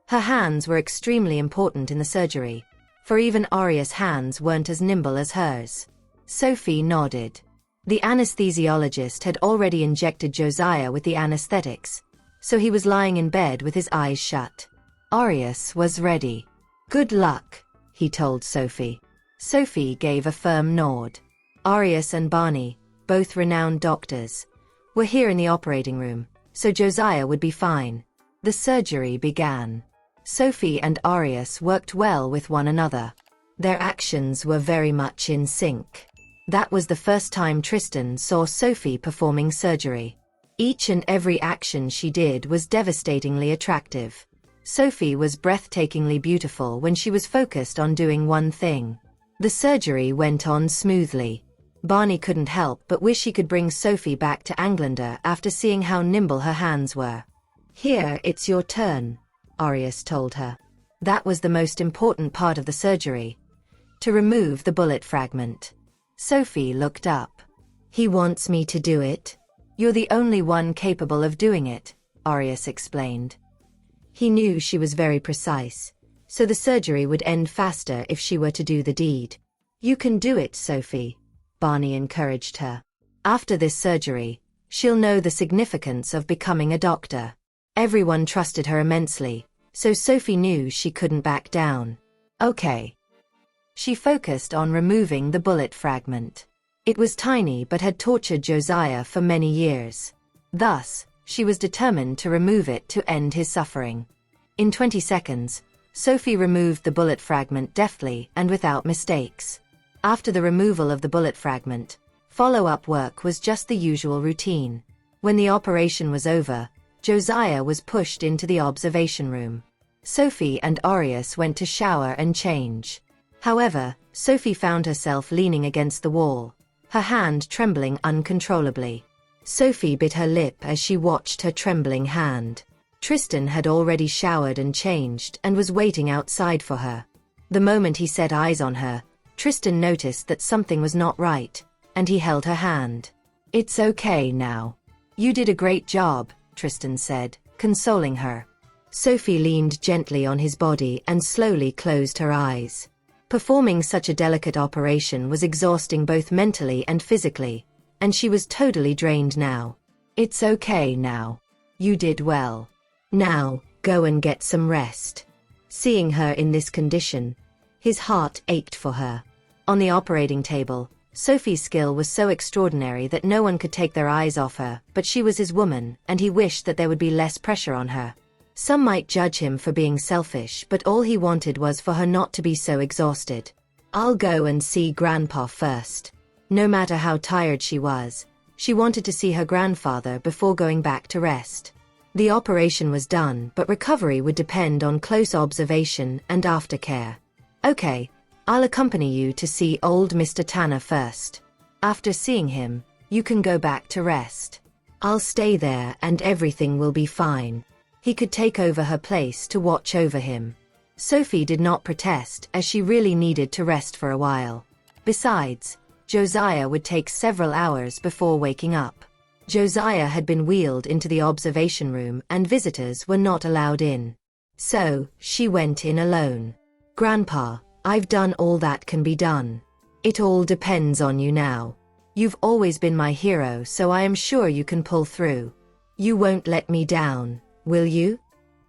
Her hands were extremely important in the surgery, for even Arius' hands weren't as nimble as hers. Sophie nodded. The anesthesiologist had already injected Josiah with the anesthetics, so he was lying in bed with his eyes shut. Arius was ready. "Good luck," he told Sophie. Sophie gave a firm nod. Arius and Barney, both renowned doctors, were here in the operating room, so Josiah would be fine. The surgery began. Sophie and Arius worked well with one another. Their actions were very much in sync. That was the first time Tristan saw Sophie performing surgery. Each and every action she did was devastatingly attractive. Sophie was breathtakingly beautiful when she was focused on doing one thing. The surgery went on smoothly. Barney couldn't help but wish he could bring Sophie back to Englander after seeing how nimble her hands were. "Here, it's your turn," Arius told her. That was the most important part of the surgery, to remove the bullet fragment. Sophie looked up. He wants me to do it? You're the only one capable of doing it, Aureus explained. He knew she was very precise, so the surgery would end faster if she were to do the deed. You can do it, Sophie, Barney encouraged her. After this surgery, she'll know the significance of becoming a doctor. Everyone trusted her immensely, so Sophie knew she couldn't back down. Okay. She focused on removing the bullet fragment. It was tiny but had tortured Josiah for many years. Thus, she was determined to remove it to end his suffering. In 20 seconds, Sophie removed the bullet fragment deftly and without mistakes. After the removal of the bullet fragment, follow-up work was just the usual routine. When the operation was over, Josiah was pushed into the observation room. Sophie and Aureus went to shower and change. However, Sophie found herself leaning against the wall, her hand trembling uncontrollably. Sophie bit her lip as she watched her trembling hand. Tristan had already showered and changed and was waiting outside for her. The moment he set eyes on her, Tristan noticed that something was not right, and he held her hand. It's okay now. You did a great job, Tristan said, consoling her. Sophie leaned gently on his body and slowly closed her eyes. Performing such a delicate operation was exhausting both mentally and physically, and she was totally drained now. It's okay now. You did well. Now, go and get some rest. Seeing her in this condition, his heart ached for her. On the operating table, Sophie's skill was so extraordinary that no one could take their eyes off her, but she was his woman, and he wished that there would be less pressure on her. Some might judge him for being selfish, but all he wanted was for her not to be so exhausted. I'll go and see Grandpa first. No matter how tired she was, she wanted to see her grandfather before going back to rest. The operation was done, but recovery would depend on close observation and aftercare. Okay, I'll accompany you to see old Mr. Tanner first. After seeing him, you can go back to rest. I'll stay there and everything will be fine. He could take over her place to watch over him. Sophie did not protest as she really needed to rest for a while. Besides, Josiah would take several hours before waking up. Josiah had been wheeled into the observation room and visitors were not allowed in. So, she went in alone. Grandpa, I've done all that can be done. It all depends on you now. You've always been my hero, so I am sure you can pull through. You won't let me down, will you?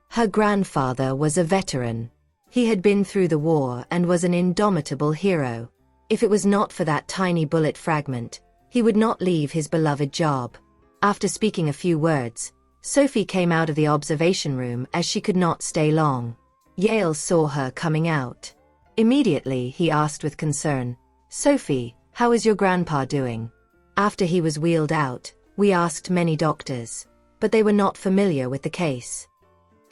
Her grandfather was a veteran. He had been through the war and was an indomitable hero. If it was not for that tiny bullet fragment, he would not leave his beloved job. After speaking a few words, Sophie came out of the observation room as she could not stay long. Yale saw her coming out. Immediately he asked with concern, Sophie, how is your grandpa doing? After he was wheeled out, we asked many doctors, but they were not familiar with the case.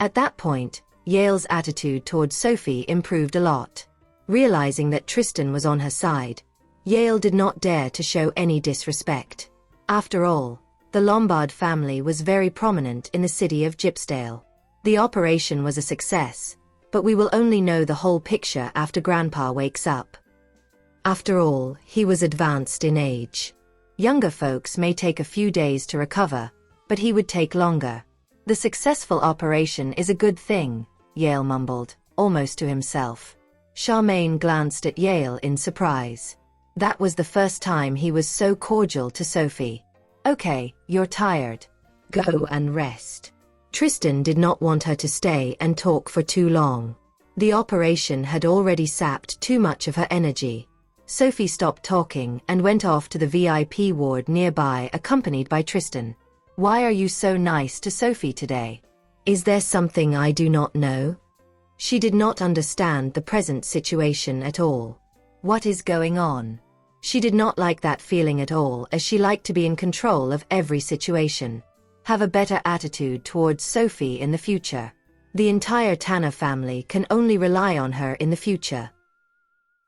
At that point, Yale's attitude towards Sophie improved a lot. Realizing that Tristan was on her side, Yale did not dare to show any disrespect. After all, the Lombard family was very prominent in the city of Gypsdale. The operation was a success, but we will only know the whole picture after Grandpa wakes up. After all, he was advanced in age. Younger folks may take a few days to recover, but he would take longer. The successful operation is a good thing, Yale mumbled, almost to himself. Charmaine glanced at Yale in surprise. That was the first time he was so cordial to Sophie. Okay, you're tired. Go and rest. Tristan did not want her to stay and talk for too long. The operation had already sapped too much of her energy. Sophie stopped talking and went off to the VIP ward nearby, accompanied by Tristan. Why are you so nice to Sophie today? Is there something I do not know? She did not understand the present situation at all. What is going on? She did not like that feeling at all, as she liked to be in control of every situation. Have a better attitude towards Sophie in the future. The entire Tanner family can only rely on her in the future.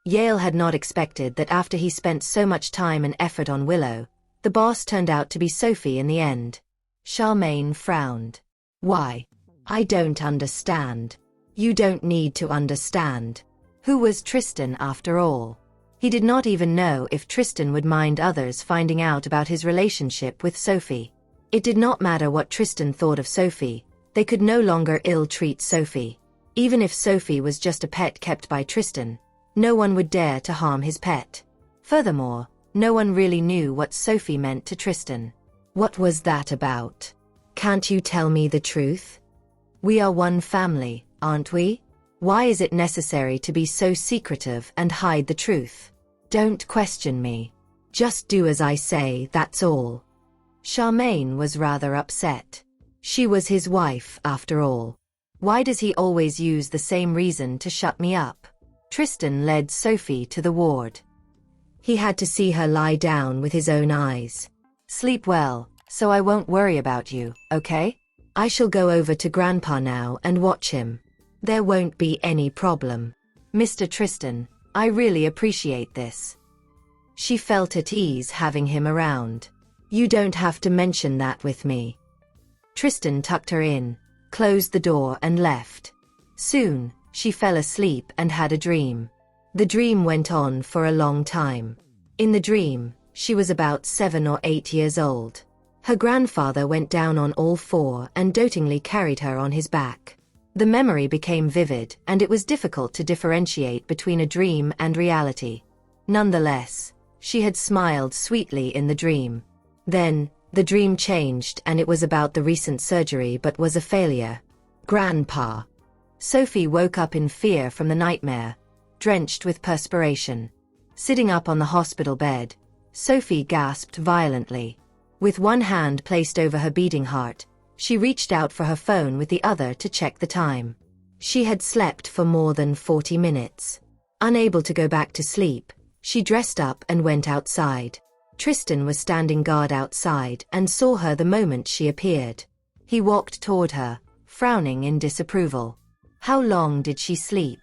Yale had not expected that after he spent so much time and effort on Willow, the boss turned out to be Sophie in the end. Charmaine frowned. Why? I don't understand. You don't need to understand. Who was Tristan after all? He did not even know if Tristan would mind others finding out about his relationship with Sophie. It did not matter what Tristan thought of Sophie, they could no longer ill-treat Sophie. Even if Sophie was just a pet kept by Tristan, no one would dare to harm his pet. Furthermore, no one really knew what Sophie meant to Tristan. What was that about? Can't you tell me the truth? We are one family, aren't we? Why is it necessary to be so secretive and hide the truth? Don't question me. Just do as I say, that's all. Charmaine was rather upset. She was his wife, after all. Why does he always use the same reason to shut me up? Tristan led Sophie to the ward. He had to see her lie down with his own eyes. Sleep well, so I won't worry about you, okay? I shall go over to Grandpa now and watch him. There won't be any problem. Mr. Tristan, I really appreciate this. She felt at ease having him around. You don't have to mention that with me. Tristan tucked her in, closed the door and left. Soon, she fell asleep and had a dream. The dream went on for a long time. In the dream, she was about 7 or 8 years old. Her grandfather went down on all four and dotingly carried her on his back. The memory became vivid, and it was difficult to differentiate between a dream and reality. Nonetheless, she had smiled sweetly in the dream. Then, the dream changed and it was about the recent surgery but was a failure. Grandpa. Sophie woke up in fear from the nightmare, drenched with perspiration. Sitting up on the hospital bed, Sophie gasped violently. With one hand placed over her beating heart, she reached out for her phone with the other to check the time. She had slept for more than 40 minutes. Unable to go back to sleep, she dressed up and went outside. Tristan was standing guard outside and saw her the moment she appeared. He walked toward her, frowning in disapproval. How long did she sleep?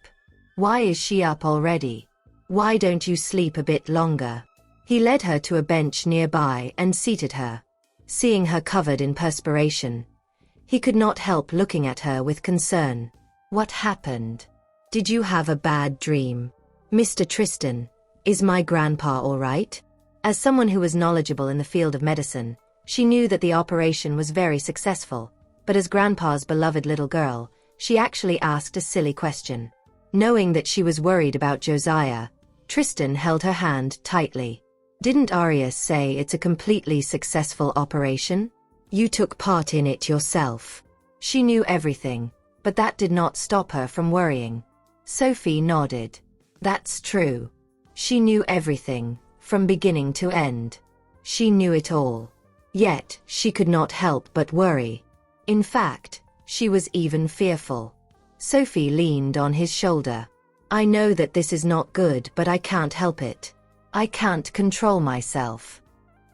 Why is she up already? Why don't you sleep a bit longer? He led her to a bench nearby and seated her. Seeing her covered in perspiration, he could not help looking at her with concern. What happened? Did you have a bad dream? Mr. Tristan, is my grandpa all right? As someone who was knowledgeable in the field of medicine, she knew that the operation was very successful, but as Grandpa's beloved little girl, she actually asked a silly question. Knowing that she was worried about Josiah, Tristan held her hand tightly. Didn't Arius say it's a completely successful operation? You took part in it yourself. She knew everything, but that did not stop her from worrying. Sophie nodded. That's true. She knew everything, from beginning to end. She knew it all. Yet, she could not help but worry. In fact, she was even fearful. Sophie leaned on his shoulder. I know that this is not good, but I can't help it. I can't control myself.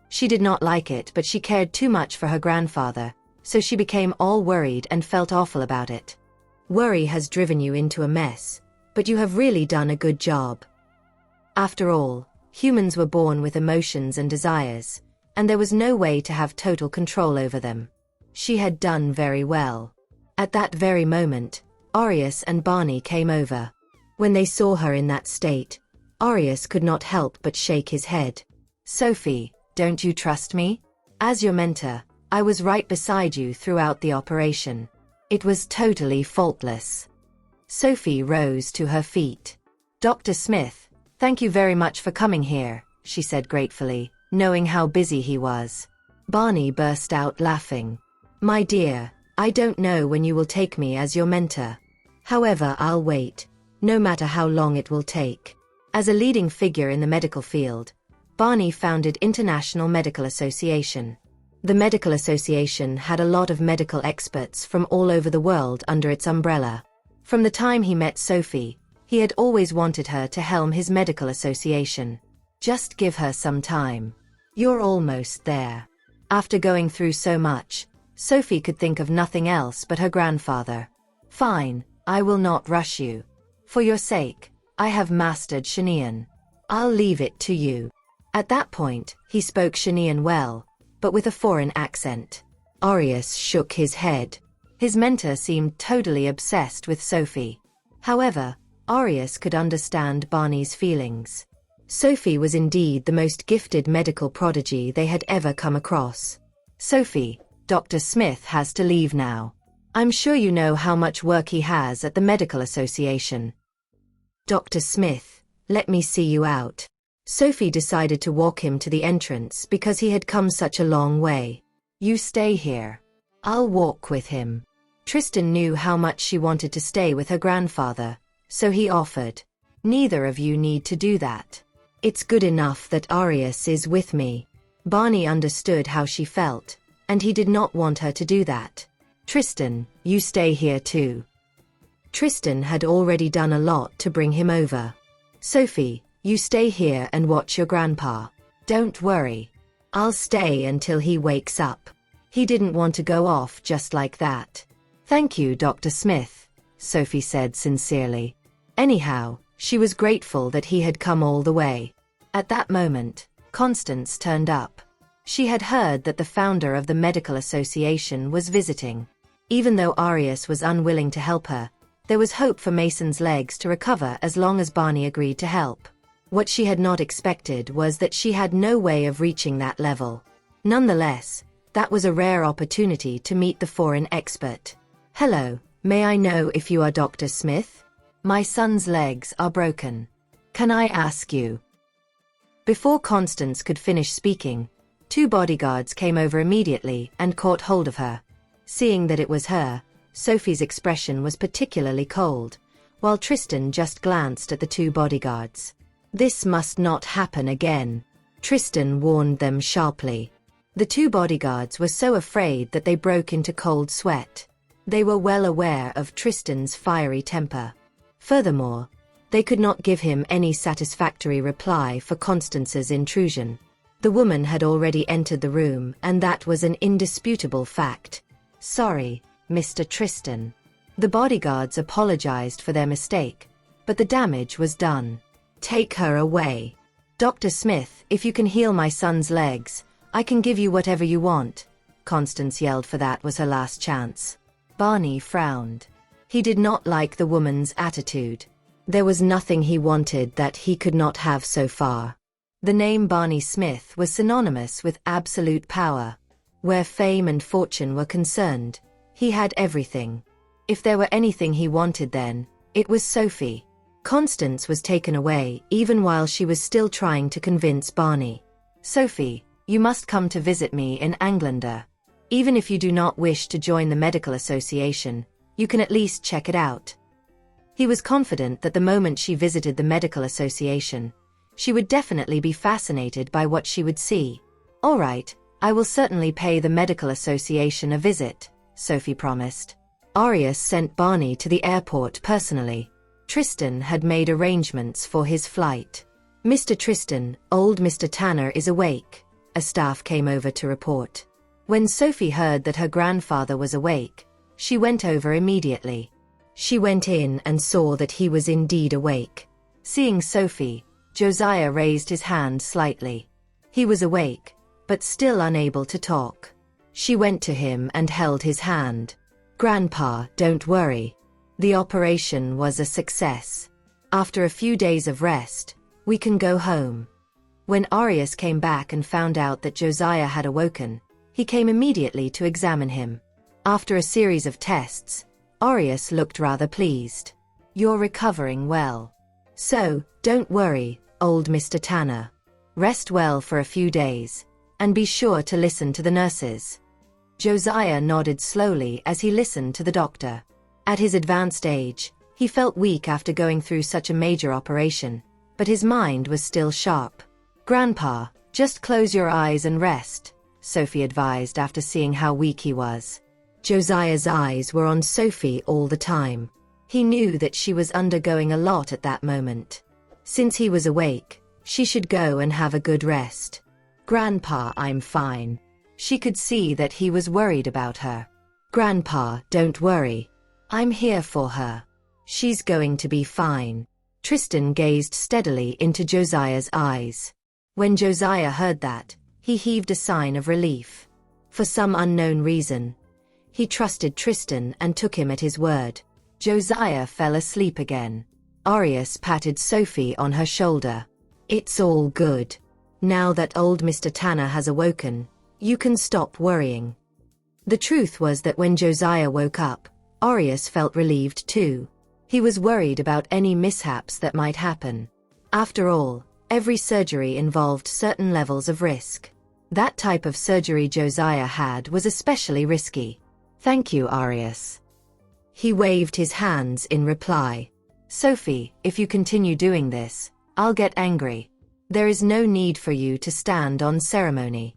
She did not like it, but she cared too much for her grandfather, so she became all worried and felt awful about it. Worry has driven you into a mess, but you have really done a good job. After all, humans were born with emotions and desires, and there was no way to have total control over them. She had done very well. At that very moment, Arius and Barney came over. When they saw her in that state, Arius could not help but shake his head. Sophie, don't you trust me? As your mentor, I was right beside you throughout the operation. It was totally faultless. Sophie rose to her feet. Dr. Smith, thank you very much for coming here, she said gratefully, knowing how busy he was. Barney burst out laughing. My dear, I don't know when you will take me as your mentor. However, I'll wait, no matter how long it will take. As a leading figure in the medical field, Barney founded International Medical Association. The Medical Association had a lot of medical experts from all over the world under its umbrella. From the time he met Sophie, he had always wanted her to helm his medical association. Just give her some time. You're almost there. After going through so much, Sophie could think of nothing else but her grandfather. Fine, I will not rush you. For your sake, I have mastered Shanian. I'll leave it to you. At that point, he spoke Shanian well, but with a foreign accent. Arius shook his head. His mentor seemed totally obsessed with Sophie. However, Arius could understand Barney's feelings. Sophie was indeed the most gifted medical prodigy they had ever come across. Sophie, Dr. Smith has to leave now. I'm sure you know how much work he has at the Medical Association. Dr. Smith, let me see you out. Sophie decided to walk him to the entrance because he had come such a long way. You stay here. I'll walk with him. Tristan knew how much she wanted to stay with her grandfather, so he offered. Neither of you need to do that. It's good enough that Arius is with me. Barney understood how she felt, and he did not want her to do that. Tristan, you stay here too. Tristan had already done a lot to bring him over. Sophie, you stay here and watch your grandpa. Don't worry. I'll stay until he wakes up. He didn't want to go off just like that. Thank you, Dr. Smith, Sophie said sincerely. Anyhow, she was grateful that he had come all the way. At that moment, Constance turned up. She had heard that the founder of the Medical Association was visiting. Even though Arius was unwilling to help her, there was hope for Mason's legs to recover as long as Barney agreed to help. What she had not expected was that she had no way of reaching that level. Nonetheless, that was a rare opportunity to meet the foreign expert. Hello, may I know if you are Dr. Smith? My son's legs are broken. Can I ask you? Before Constance could finish speaking, 2 bodyguards came over immediately and caught hold of her. Seeing that it was her, Sophie's expression was particularly cold, while Tristan just glanced at the 2 bodyguards. This must not happen again, Tristan warned them sharply. The 2 bodyguards were so afraid that they broke into cold sweat. They were well aware of Tristan's fiery temper. Furthermore, they could not give him any satisfactory reply for Constance's intrusion. The woman had already entered the room, and that was an indisputable fact. Sorry, Mr. Tristan. The bodyguards apologized for their mistake, but the damage was done. Take her away. Dr. Smith, if you can heal my son's legs, I can give you whatever you want. Constance yelled, for that was her last chance. Barney frowned. He did not like the woman's attitude. There was nothing he wanted that he could not have so far. The name Barney Smith was synonymous with absolute power. Where fame and fortune were concerned, he had everything. If there were anything he wanted then, it was Sophie. Constance was taken away even while she was still trying to convince Barney. Sophie, you must come to visit me in Englander. Even if you do not wish to join the Medical Association, you can at least check it out. He was confident that the moment she visited the Medical Association, she would definitely be fascinated by what she would see. All right, I will certainly pay the Medical Association a visit, Sophie promised. Arius sent Barney to the airport personally. Tristan had made arrangements for his flight. Mr. Tristan, old Mr. Tanner is awake, a staff came over to report. When Sophie heard that her grandfather was awake, she went over immediately. She went in and saw that he was indeed awake. Seeing Sophie, Josiah raised his hand slightly. He was awake, but still unable to talk. She went to him and held his hand. Grandpa, don't worry. The operation was a success. After a few days of rest, we can go home. When Arius came back and found out that Josiah had awoken, he came immediately to examine him. After a series of tests, Arius looked rather pleased. You're recovering well. So, don't worry, old Mr. Tanner. Rest well for a few days, and be sure to listen to the nurses. Josiah nodded slowly as he listened to the doctor. At his advanced age, he felt weak after going through such a major operation, but his mind was still sharp. Grandpa, just close your eyes and rest, Sophie advised after seeing how weak he was. Josiah's eyes were on Sophie all the time. He knew that she was undergoing a lot at that moment. Since he was awake, she should go and have a good rest. Grandpa, I'm fine. She could see that he was worried about her. Grandpa, don't worry. I'm here for her. She's going to be fine. Tristan gazed steadily into Josiah's eyes. When Josiah heard that, he heaved a sign of relief. For some unknown reason, he trusted Tristan and took him at his word. Josiah fell asleep again. Arius patted Sophie on her shoulder. It's all good. Now that old Mr. Tanner has awoken, you can stop worrying. The truth was that when Josiah woke up, Aureus felt relieved too. He was worried about any mishaps that might happen. After all, every surgery involved certain levels of risk. That type of surgery Josiah had was especially risky. Thank you, Aureus. He waved his hands in reply. Sophie, if you continue doing this, I'll get angry. There is no need for you to stand on ceremony.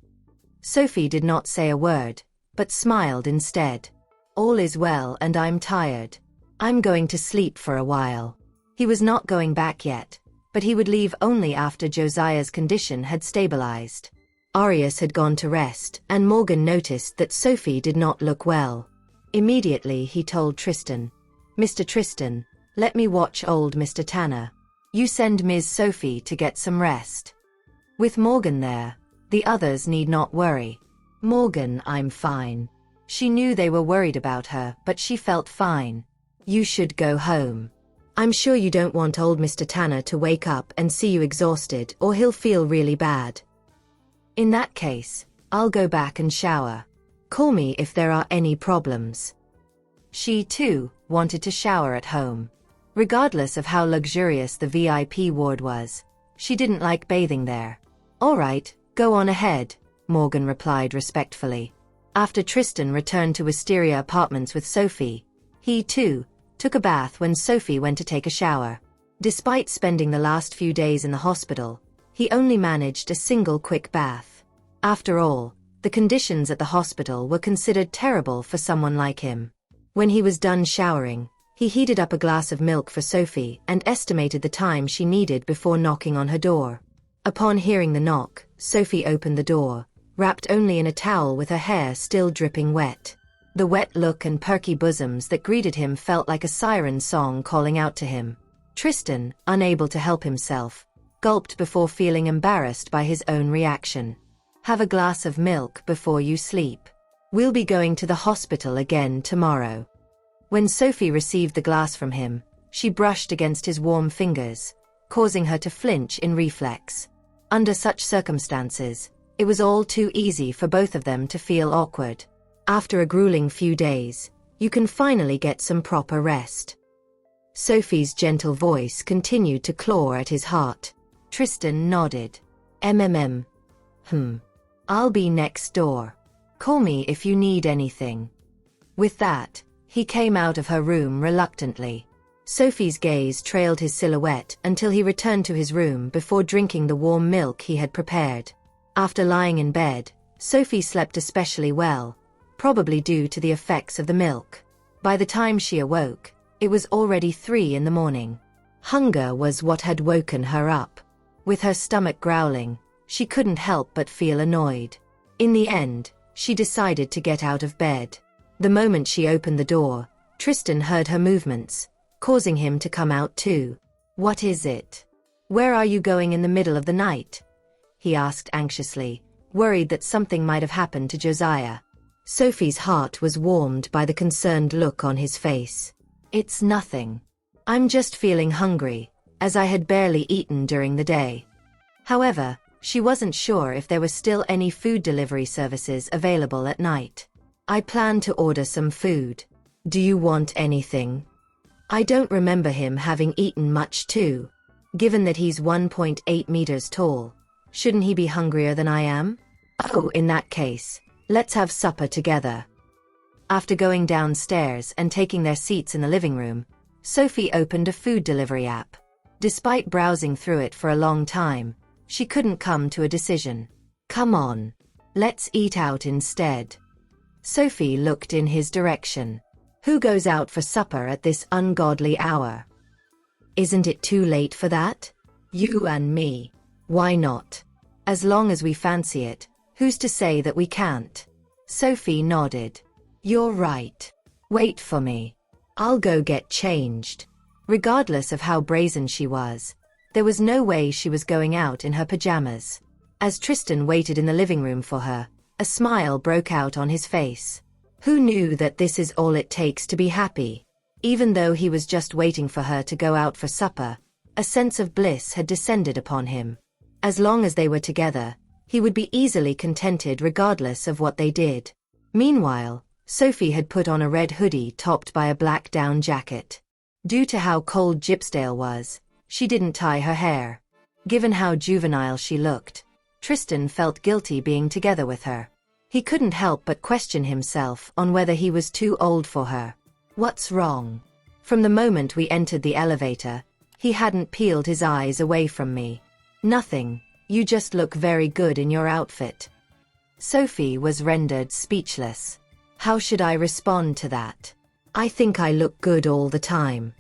Sophie did not say a word, but smiled instead. All is well and I'm tired. I'm going to sleep for a while. He was not going back yet, but he would leave only after Josiah's condition had stabilized. Aureus had gone to rest, and Morgan noticed that Sophie did not look well. Immediately he told Tristan, "Mr. Tristan, let me watch old Mr. Tanner. You send Ms. Sophie to get some rest." With Morgan there, the others need not worry. "Morgan, I'm fine." She knew they were worried about her, but she felt fine. "You should go home. I'm sure you don't want old Mr. Tanner to wake up and see you exhausted, or he'll feel really bad." "In that case, I'll go back and shower. Call me if there are any problems." She, too, wanted to shower at home. Regardless of how luxurious the VIP ward was, she didn't like bathing there. "All right, go on ahead," Morgan replied respectfully. After Tristan returned to Wisteria Apartments with Sophie, he, too, took a bath when Sophie went to take a shower. Despite spending the last few days in the hospital, he only managed a single quick bath. After all, the conditions at the hospital were considered terrible for someone like him. When he was done showering, he heated up a glass of milk for Sophie and estimated the time she needed before knocking on her door. Upon hearing the knock, Sophie opened the door, wrapped only in a towel with her hair still dripping wet. The wet look and perky bosoms that greeted him felt like a siren song calling out to him. Tristan, unable to help himself, gulped before feeling embarrassed by his own reaction. "Have a glass of milk before you sleep. We'll be going to the hospital again tomorrow." When Sophie received the glass from him, she brushed against his warm fingers, causing her to flinch in reflex. Under such circumstances, it was all too easy for both of them to feel awkward. After a grueling few days, you can finally get some proper rest. Sophie's gentle voice continued to claw at his heart. Tristan nodded. I'll be next door. Call me if you need anything." With that, he came out of her room reluctantly. Sophie's gaze trailed his silhouette until he returned to his room before drinking the warm milk he had prepared. After lying in bed, Sophie slept especially well, probably due to the effects of the milk. By the time she awoke, it was already 3 in the morning. Hunger was what had woken her up. With her stomach growling, she couldn't help but feel annoyed. In the end, she decided to get out of bed. The moment she opened the door, Tristan heard her movements, causing him to come out too. "What is it? Where are you going in the middle of the night?" he asked anxiously, worried that something might have happened to Josiah. Sophie's heart was warmed by the concerned look on his face. "It's nothing. I'm just feeling hungry, as I had barely eaten during the day." However, she wasn't sure if there were still any food delivery services available at night. "I plan to order some food. Do you want anything?" I don't remember him having eaten much too. Given that he's 1.8 meters tall, shouldn't he be hungrier than I am? "Oh, in that case, let's have supper together." After going downstairs and taking their seats in the living room, Sophie opened a food delivery app. Despite browsing through it for a long time, she couldn't come to a decision. "Come on. Let's eat out instead." Sophie looked in his direction. Who goes out for supper at this ungodly hour? "Isn't it too late for that? You and me. Why not? As long as we fancy it, who's to say that we can't?" Sophie nodded. "You're right. Wait for me. I'll go get changed." Regardless of how brazen she was, there was no way she was going out in her pajamas. As Tristan waited in the living room for her, a smile broke out on his face. Who knew that this is all it takes to be happy? Even though he was just waiting for her to go out for supper, a sense of bliss had descended upon him. As long as they were together, he would be easily contented regardless of what they did. Meanwhile, Sophie had put on a red hoodie topped by a black down jacket. Due to how cold Gypsdale was, she didn't tie her hair. Given how juvenile she looked, Tristan felt guilty being together with her. He couldn't help but question himself on whether he was too old for her. What's wrong? From the moment we entered the elevator, he hadn't peeled his eyes away from me. Nothing, you just look very good in your outfit. Sophie was rendered speechless. How should I respond to that? I think I look good all the time.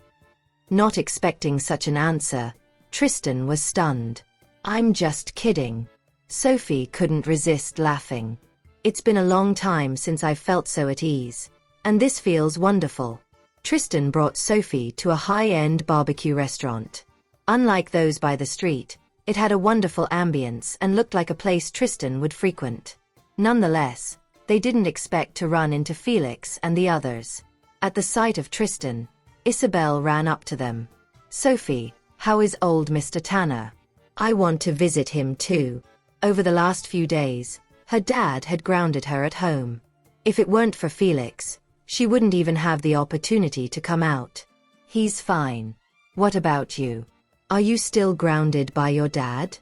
Not expecting such an answer, Tristan was stunned. I'm just kidding. Sophie couldn't resist laughing. It's been a long time since I've felt so at ease, and this feels wonderful. Tristan brought Sophie to a high-end barbecue restaurant. Unlike those by the street, it had a wonderful ambience and looked like a place Tristan would frequent. Nonetheless, they didn't expect to run into Felix and the others. At the sight of Tristan, Isabel ran up to them. Sophie, how is old Mr. Tanner? I want to visit him too. Over the last few days, her dad had grounded her at home. If it weren't for Felix, she wouldn't even have the opportunity to come out. He's fine. What about you? Are you still grounded by your dad?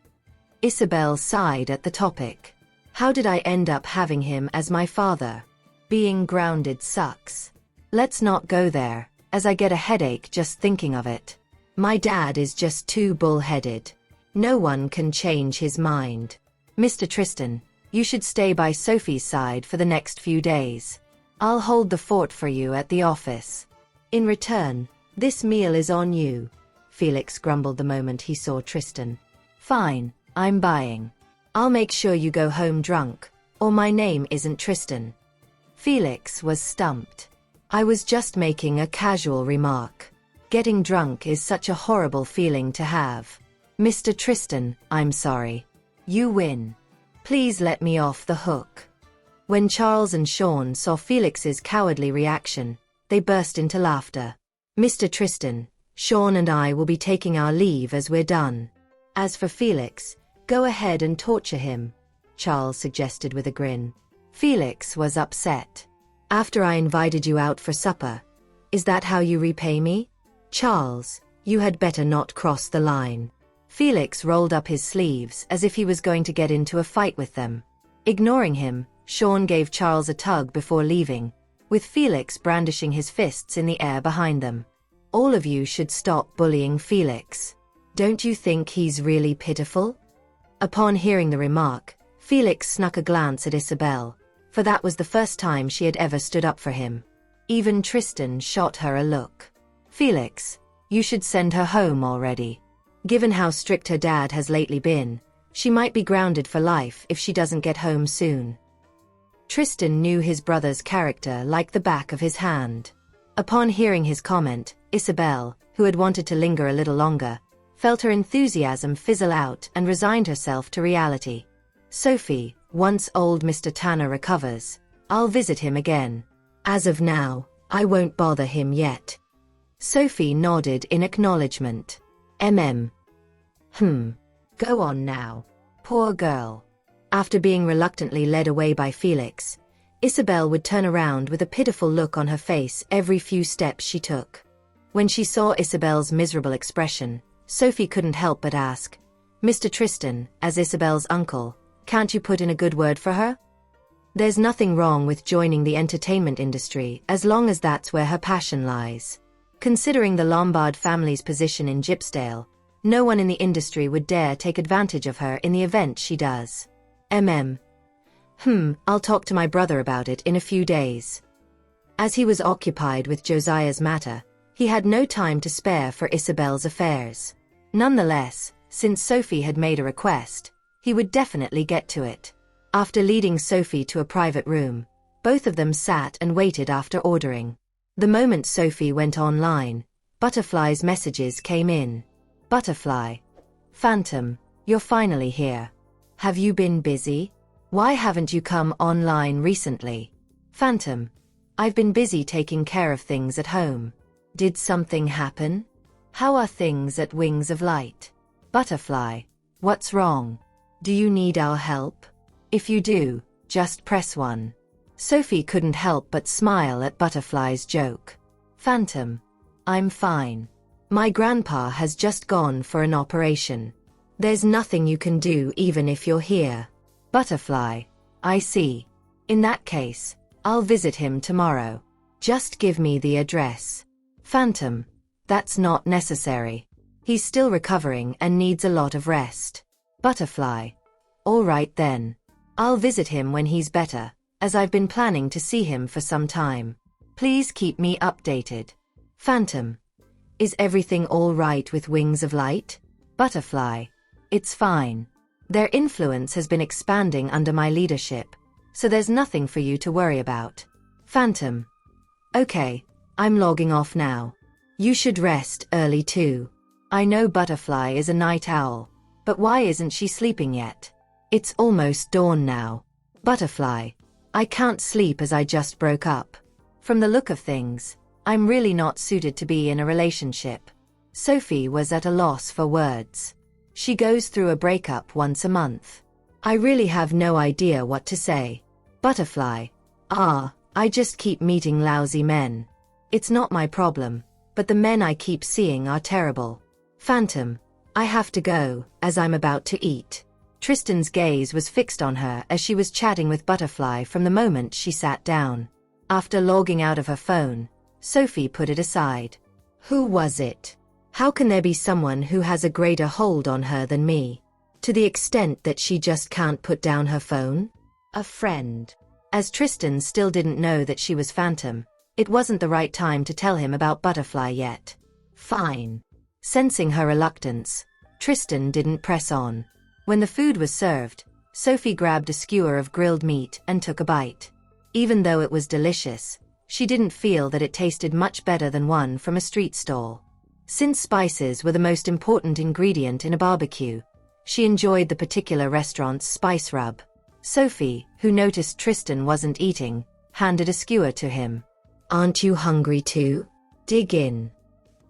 Isabel sighed at the topic. How did I end up having him as my father? Being grounded sucks. Let's not go there, as I get a headache just thinking of it. My dad is just too bull-headed. No one can change his mind. Mr. Tristan, you should stay by Sophie's side for the next few days. I'll hold the fort for you at the office. In return, this meal is on you. Felix grumbled the moment he saw Tristan. Fine, I'm buying. I'll make sure you go home drunk, or my name isn't Tristan. Felix was stumped. I was just making a casual remark. Getting drunk is such a horrible feeling to have. Mr. Tristan, I'm sorry. You win. Please let me off the hook. When Charles and Sean saw Felix's cowardly reaction, they burst into laughter. Mr. Tristan, Sean and I will be taking our leave as we're done. As for Felix, go ahead and torture him, Charles suggested with a grin. Felix was upset. After I invited you out for supper, is that how you repay me? Charles, you had better not cross the line. Felix rolled up his sleeves as if he was going to get into a fight with them. Ignoring him, Sean gave Charles a tug before leaving, with Felix brandishing his fists in the air behind them. All of you should stop bullying Felix. Don't you think he's really pitiful? Upon hearing the remark, Felix snuck a glance at Isabel, for that was the first time she had ever stood up for him. Even Tristan shot her a look. Felix, you should send her home already. Given how strict her dad has lately been, she might be grounded for life if she doesn't get home soon. Tristan knew his brother's character like the back of his hand. Upon hearing his comment, Isabel, who had wanted to linger a little longer, felt her enthusiasm fizzle out and resigned herself to reality. Sophie, once old Mr. Tanner recovers, I'll visit him again. As of now, I won't bother him yet. Sophie nodded in acknowledgement. Go on now. Poor girl. After being reluctantly led away by Felix, Isabel would turn around with a pitiful look on her face every few steps she took. When she saw Isabel's miserable expression, Sophie couldn't help but ask, Mr. Tristan, as Isabel's uncle, can't you put in a good word for her? There's nothing wrong with joining the entertainment industry as long as that's where her passion lies. Considering the Lombard family's position in Gypsdale, no one in the industry would dare take advantage of her in the event she does. I'll talk to my brother about it in a few days. As he was occupied with Josiah's matter, he had no time to spare for Isabel's affairs. Nonetheless, since Sophie had made a request, he would definitely get to it. After leading Sophie to a private room, both of them sat and waited after ordering. The moment Sophie went online, Butterfly's messages came in. Butterfly. Phantom, you're finally here. Have you been busy? Why haven't you come online recently? Phantom. I've been busy taking care of things at home. Did something happen? How are things at Wings of Light? Butterfly. What's wrong? Do you need our help? If you do, just press 1. Sophie couldn't help but smile at Butterfly's joke. Phantom. I'm fine. My grandpa has just gone for an operation. There's nothing you can do even if you're here. Butterfly. I see. In that case, I'll visit him tomorrow. Just give me the address. Phantom. That's not necessary. He's still recovering and needs a lot of rest. Butterfly. All right then. I'll visit him when he's better, as I've been planning to see him for some time. Please keep me updated. Phantom. Is everything all right with Wings of Light? Butterfly. It's fine. Their influence has been expanding under my leadership, so there's nothing for you to worry about. Phantom. Okay, I'm logging off now. You should rest early too. I know Butterfly is a night owl, but why isn't she sleeping yet? It's almost dawn now. Butterfly. I can't sleep as I just broke up. From the look of things, I'm really not suited to be in a relationship. Sophie was at a loss for words. She goes through a breakup once a month. I really have no idea what to say. Butterfly. I just keep meeting lousy men. It's not my problem, but the men I keep seeing are terrible. Phantom. I have to go, as I'm about to eat. Tristan's gaze was fixed on her as she was chatting with Butterfly from the moment she sat down. After logging out of her phone, Sophie put it aside. Who was it? How can there be someone who has a greater hold on her than me? To the extent that she just can't put down her phone? A friend. As Tristan still didn't know that she was Phantom, it wasn't the right time to tell him about Butterfly yet. Fine. Sensing her reluctance, Tristan didn't press on. When the food was served, Sophie grabbed a skewer of grilled meat and took a bite. Even though it was delicious, she didn't feel that it tasted much better than one from a street stall. Since spices were the most important ingredient in a barbecue, she enjoyed the particular restaurant's spice rub. Sophie, who noticed Tristan wasn't eating, handed a skewer to him. Aren't you hungry too? Dig in.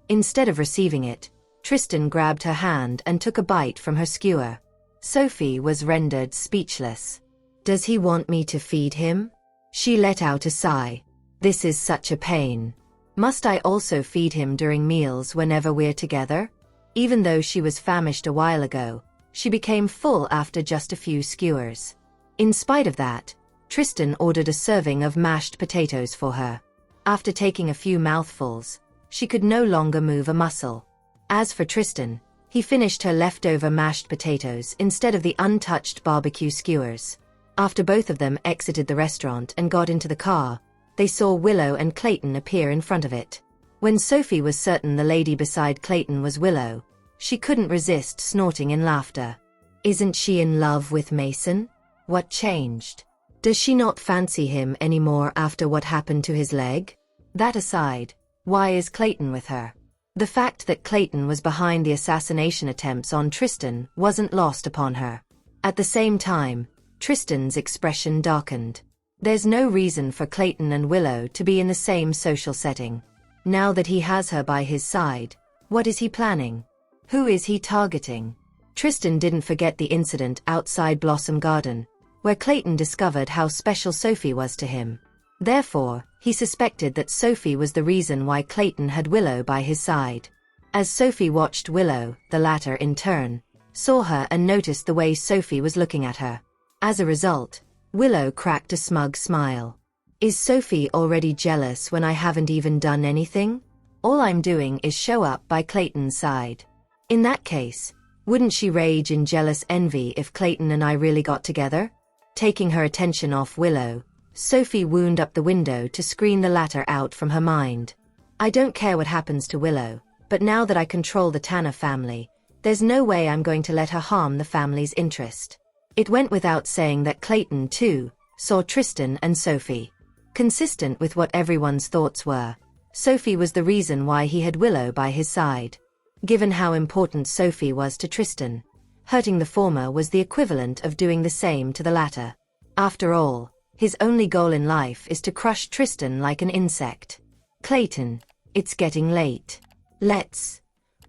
Instead of receiving it, Tristan grabbed her hand and took a bite from her skewer. Sophie was rendered speechless. Does he want me to feed him? She let out a sigh. This is such a pain. Must I also feed him during meals whenever we're together? Even though she was famished a while ago, she became full after just a few skewers. In spite of that, Tristan ordered a serving of mashed potatoes for her. After taking a few mouthfuls, she could no longer move a muscle. As for Tristan, he finished her leftover mashed potatoes instead of the untouched barbecue skewers. After both of them exited the restaurant and got into the car, they saw Willow and Clayton appear in front of it. When Sophie was certain the lady beside Clayton was Willow, she couldn't resist snorting in laughter. Isn't she in love with Mason? What changed? Does she not fancy him anymore after what happened to his leg? That aside, why is Clayton with her? The fact that Clayton was behind the assassination attempts on Tristan wasn't lost upon her. At the same time, Tristan's expression darkened. There's no reason for Clayton and Willow to be in the same social setting. Now that he has her by his side, what is he planning? Who is he targeting? Tristan didn't forget the incident outside Blossom Garden, where Clayton discovered how special Sophie was to him. Therefore, he suspected that Sophie was the reason why Clayton had Willow by his side. As Sophie watched Willow, the latter in turn saw her and noticed the way Sophie was looking at her. As a result, Willow cracked a smug smile. Is Sophie already jealous when I haven't even done anything? All I'm doing is show up by Clayton's side. In that case, wouldn't she rage in jealous envy if Clayton and I really got together? Taking her attention off Willow, Sophie wound up the window to screen the latter out from her mind. I don't care what happens to Willow, but now that I control the Tanner family, there's no way I'm going to let her harm the family's interest. It went without saying that Clayton, too, saw Tristan and Sophie. Consistent with what everyone's thoughts were, Sophie was the reason why he had Willow by his side. Given how important Sophie was to Tristan, hurting the former was the equivalent of doing the same to the latter. After all, his only goal in life is to crush Tristan like an insect. Clayton, it's getting late. Let's.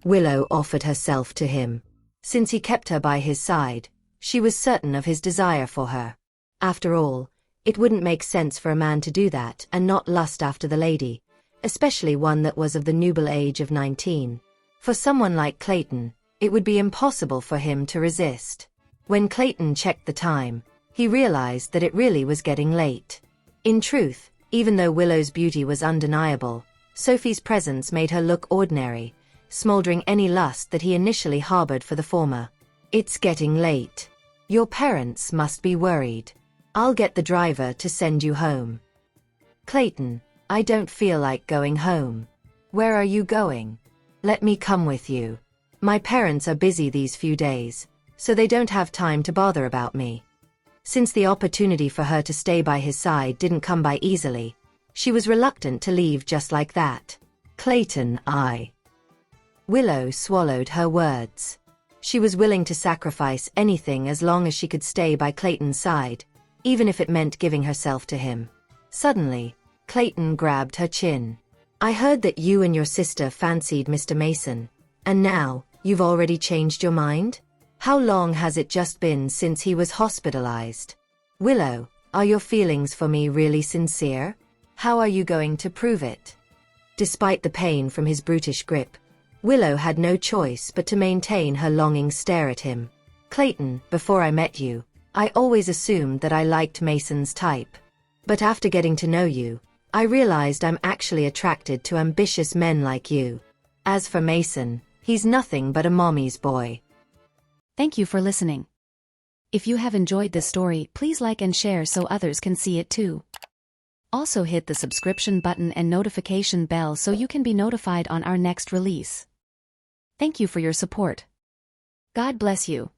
Willow offered herself to him. Since he kept her by his side, she was certain of his desire for her. After all, it wouldn't make sense for a man to do that and not lust after the lady, especially one that was of the nubile age of 19. For someone like Clayton, it would be impossible for him to resist. When Clayton checked the time, he realized that it really was getting late. In truth, even though Willow's beauty was undeniable, Sophie's presence made her look ordinary, smoldering any lust that he initially harbored for the former. It's getting late. Your parents must be worried. I'll get the driver to send you home. Clayton, I don't feel like going home. Where are you going? Let me come with you. My parents are busy these few days, so they don't have time to bother about me. Since the opportunity for her to stay by his side didn't come by easily, she was reluctant to leave just like that. Clayton, Willow swallowed her words. She was willing to sacrifice anything as long as she could stay by Clayton's side, even if it meant giving herself to him. Suddenly, Clayton grabbed her chin. I heard that you and your sister fancied Mr. Mason, and now, you've already changed your mind? How long has it just been since he was hospitalized? Willow, are your feelings for me really sincere? How are you going to prove it? Despite the pain from his brutish grip, Willow had no choice but to maintain her longing stare at him. Clayton, before I met you, I always assumed that I liked Mason's type. But after getting to know you, I realized I'm actually attracted to ambitious men like you. As for Mason, he's nothing but a mommy's boy. Thank you for listening. If you have enjoyed this story, please like and share so others can see it too. Also hit the subscription button and notification bell so you can be notified on our next release. Thank you for your support. God bless you.